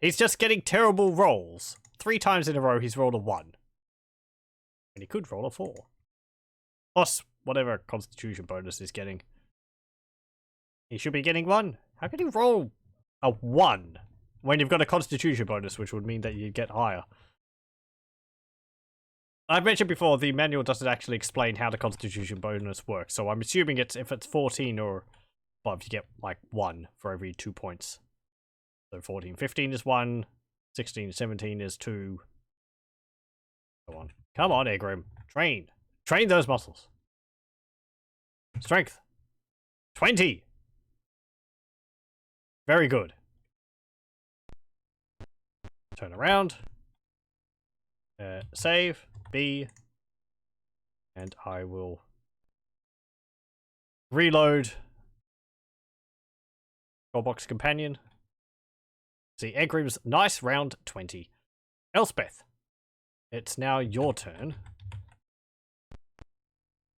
He's just getting terrible rolls. 3 times in a row he's rolled a 1. And he could roll a 4. Plus whatever constitution bonus he's getting. He should be getting 1. How can you roll a 1 when you've got a constitution bonus, which would mean that you get higher? I've mentioned before, the manual doesn't actually explain how the constitution bonus works, so I'm assuming it's if it's 14 or above, you get like 1 for every 2 points. So 14, 15 is 1, 16, 17 is 2. Go on. Come on, Egrim. Train. Train those muscles. Strength. 20. Very good. Turn around. Save. B. And I will reload. Goldbox companion. See, Egrim's nice round 20. Elspeth. It's now your turn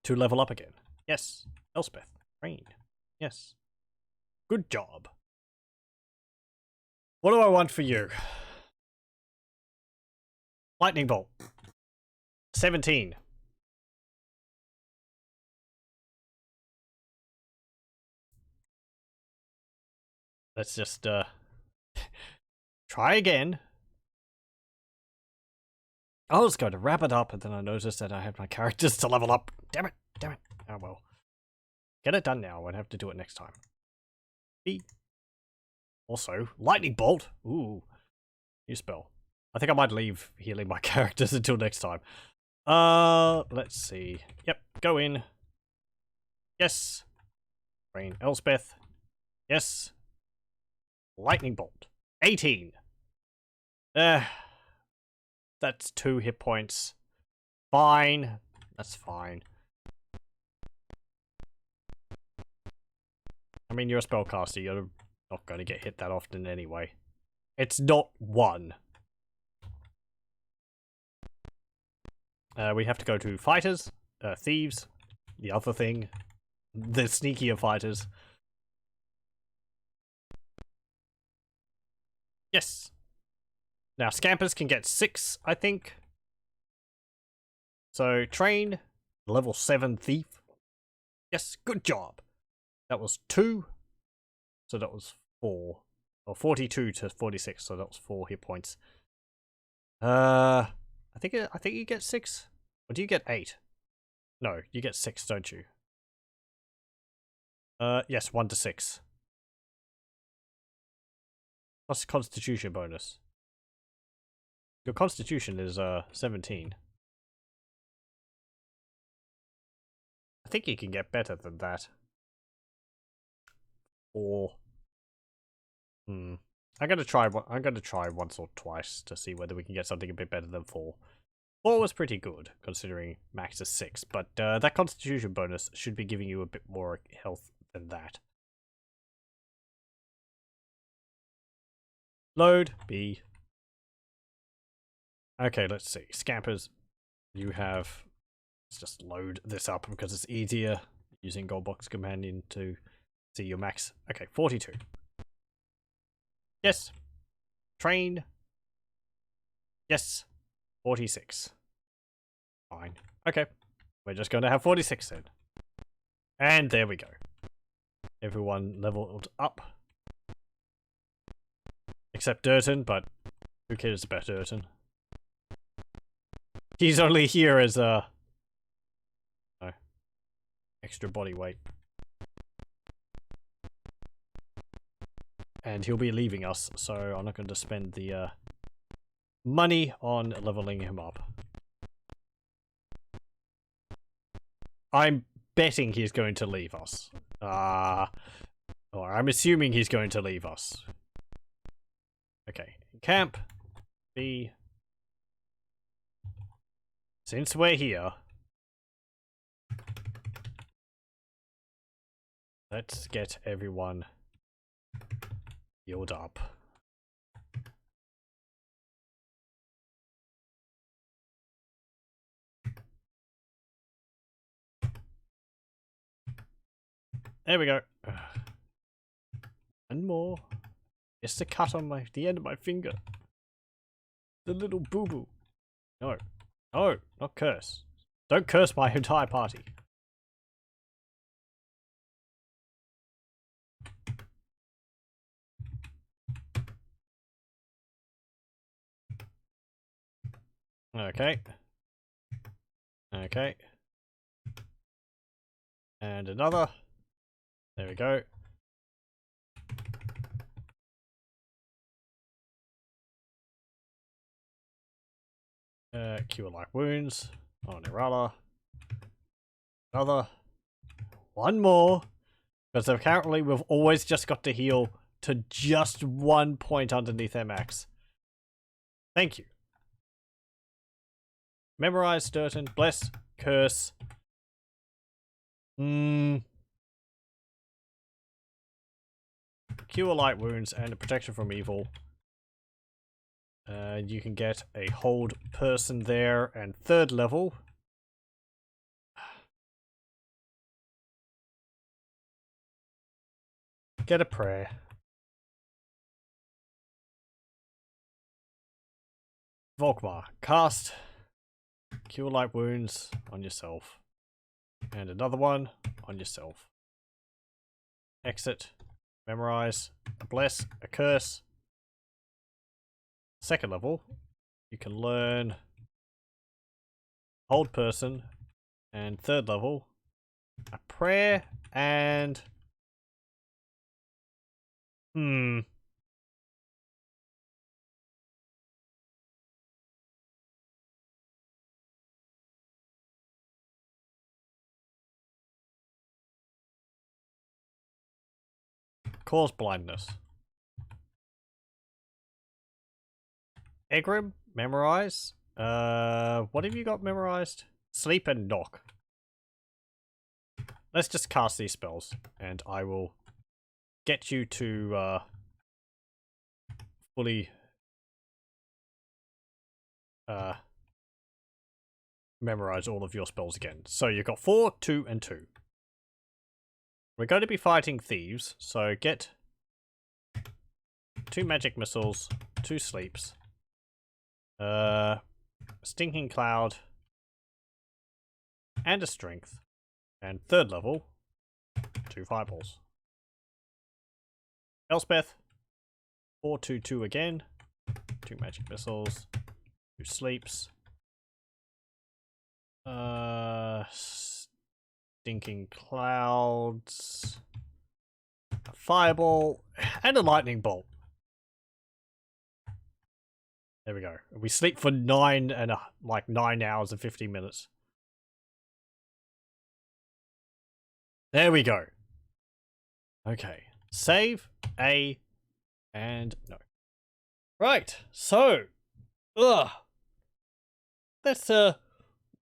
to level up again. Yes. Elspeth. Train. Yes. Good job. What do I want for you? Lightning bolt. 17. Let's just try again. I was going to wrap it up, and then I noticed that I had my characters to level up. Damn it. Damn it. Oh well. Get it done now. I won't have to do it next time. B. Also, lightning bolt. Ooh. New spell. I think I might leave healing my characters until next time. Let's see. Yep, go in. Yes. Rain Elspeth. Yes. Lightning bolt. 18. That's 2 hit points. Fine. That's fine. I mean, you're a spellcaster. You're not going to get hit that often anyway. It's not 1. We have to go to fighters, thieves, the other thing, the sneakier fighters. Yes. Now, scampers can get 6, I think. So, train, level 7 thief. Yes, good job. That was 2. So that was 4. Or 42 to 46, so that was 4 hit points. I think you get 6. Or do you get 8? No, you get 6, don't you? Yes, 1 to 6. Plus constitution bonus. Your constitution is 17. I think you can get better than that. Or I'm gonna try once or twice to see whether we can get something a bit better than 4. 4 was pretty good, considering max is 6, but that constitution bonus should be giving you a bit more health than that. Load, B. Okay, let's see. Scampers, you have... Let's just load this up because it's easier using Goldbox Companion to see your max. Okay, 42. Yes. Train. Yes. 46. Fine. Okay. We're just going to have 46 then. And there we go. Everyone leveled up. Except Durton, but who cares about Durton? He's only here as a... extra body weight. And he'll be leaving us, so I'm not going to spend the money on leveling him up. I'm betting he's going to leave us. Or I'm assuming he's going to leave us. Okay, camp. B. Since we're here, let's get everyone healed up. There we go. One more. Just a cut on the end of my finger. The little boo-boo. No. No, not curse. Don't curse my entire party. Okay. Okay. And another. There we go. Cure like wounds on Irala. Another. One more. Because apparently we've always just got to heal to just 1 point underneath their max. Thank you. Memorize, Sturton. Bless. Curse. Cure light wounds and a protection from evil. You can get a hold person there and 3rd level. Get a prayer. Volkmar. Cast. Cure light wounds on yourself. And another one on yourself. Exit. Memorize. A bless. A curse. 2nd level. You can learn hold person. And 3rd level. A prayer and... Cause blindness. Egrim, memorize. What have you got memorized? Sleep and knock. Let's just cast these spells, and I will get you to fully memorize all of your spells again. So you've got 4, 2, and 2. We're going to be fighting thieves, so get 2 magic missiles, 2 sleeps, stinking cloud, and a strength, and 3rd level, 2 fireballs. Elspeth, 4, 2, 2 again, 2 magic missiles, 2 sleeps, stinking clouds, a fireball, and a lightning bolt. There we go. We sleep for 9 hours and 15 minutes. There we go. Okay. Save, A, and no. Right, so that's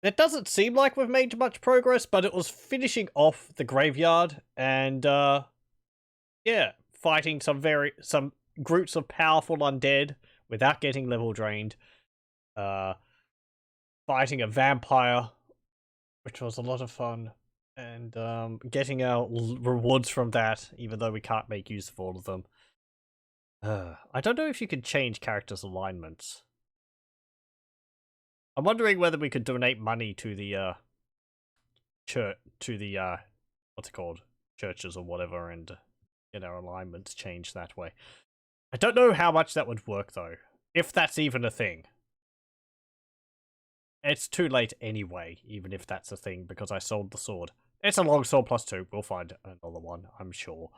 it doesn't seem like we've made much progress, but it was finishing off the graveyard and yeah, fighting some groups of powerful undead without getting level drained. Fighting a vampire, which was a lot of fun, and getting our rewards from that, even though we can't make use of all of them. I don't know if you could change characters' alignments. I'm wondering whether we could donate money to the church, to the what's it called, churches or whatever, and get our alignments changed that way. I don't know how much that would work though, if that's even a thing. It's too late anyway, even if that's a thing, because I sold the sword. It's a long sword +2. We'll find another one, I'm sure.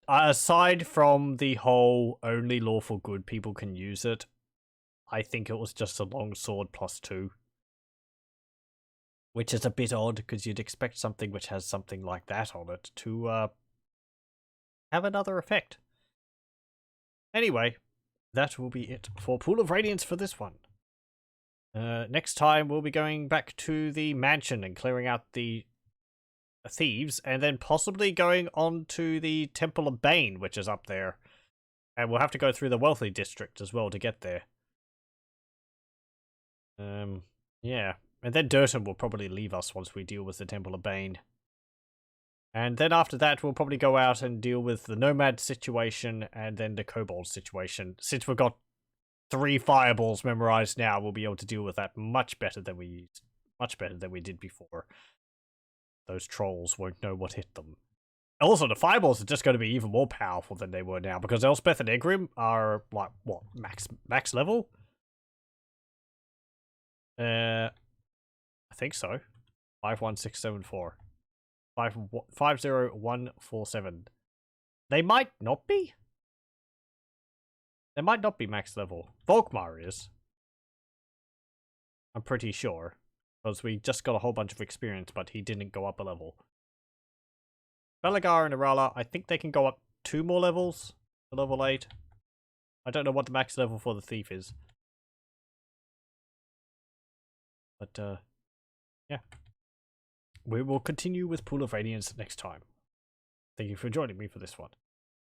Aside from the whole only lawful good people can use it, I think it was just a long sword +2. Which is a bit odd, because you'd expect something which has something like that on it to have another effect. Anyway, that will be it for Pool of Radiance for this one. Next time we'll be going back to the mansion and clearing out the thieves, and then possibly going on to the Temple of Bane, which is up there. And we'll have to go through the wealthy district as well to get there. Yeah. And then Durton will probably leave us once we deal with the Temple of Bane. And then after that, we'll probably go out and deal with the Nomad situation and then the Kobold situation. Since we've got 3 fireballs memorized now, we'll be able to deal with that much better than we did before. Those trolls won't know what hit them. Also, the fireballs are just going to be even more powerful than they were now, because Elspeth and Egrim are, like, what, max level? I think so. 51674. 50147. They might not be. They might not be max level. Volkmar is. I'm pretty sure. Because we just got a whole bunch of experience, but he didn't go up a level. Belagar and Arala, I think they can go up 2 more levels to level 8. I don't know what the max level for the thief is. But, yeah. We will continue with Pool of Radiance next time. Thank you for joining me for this one.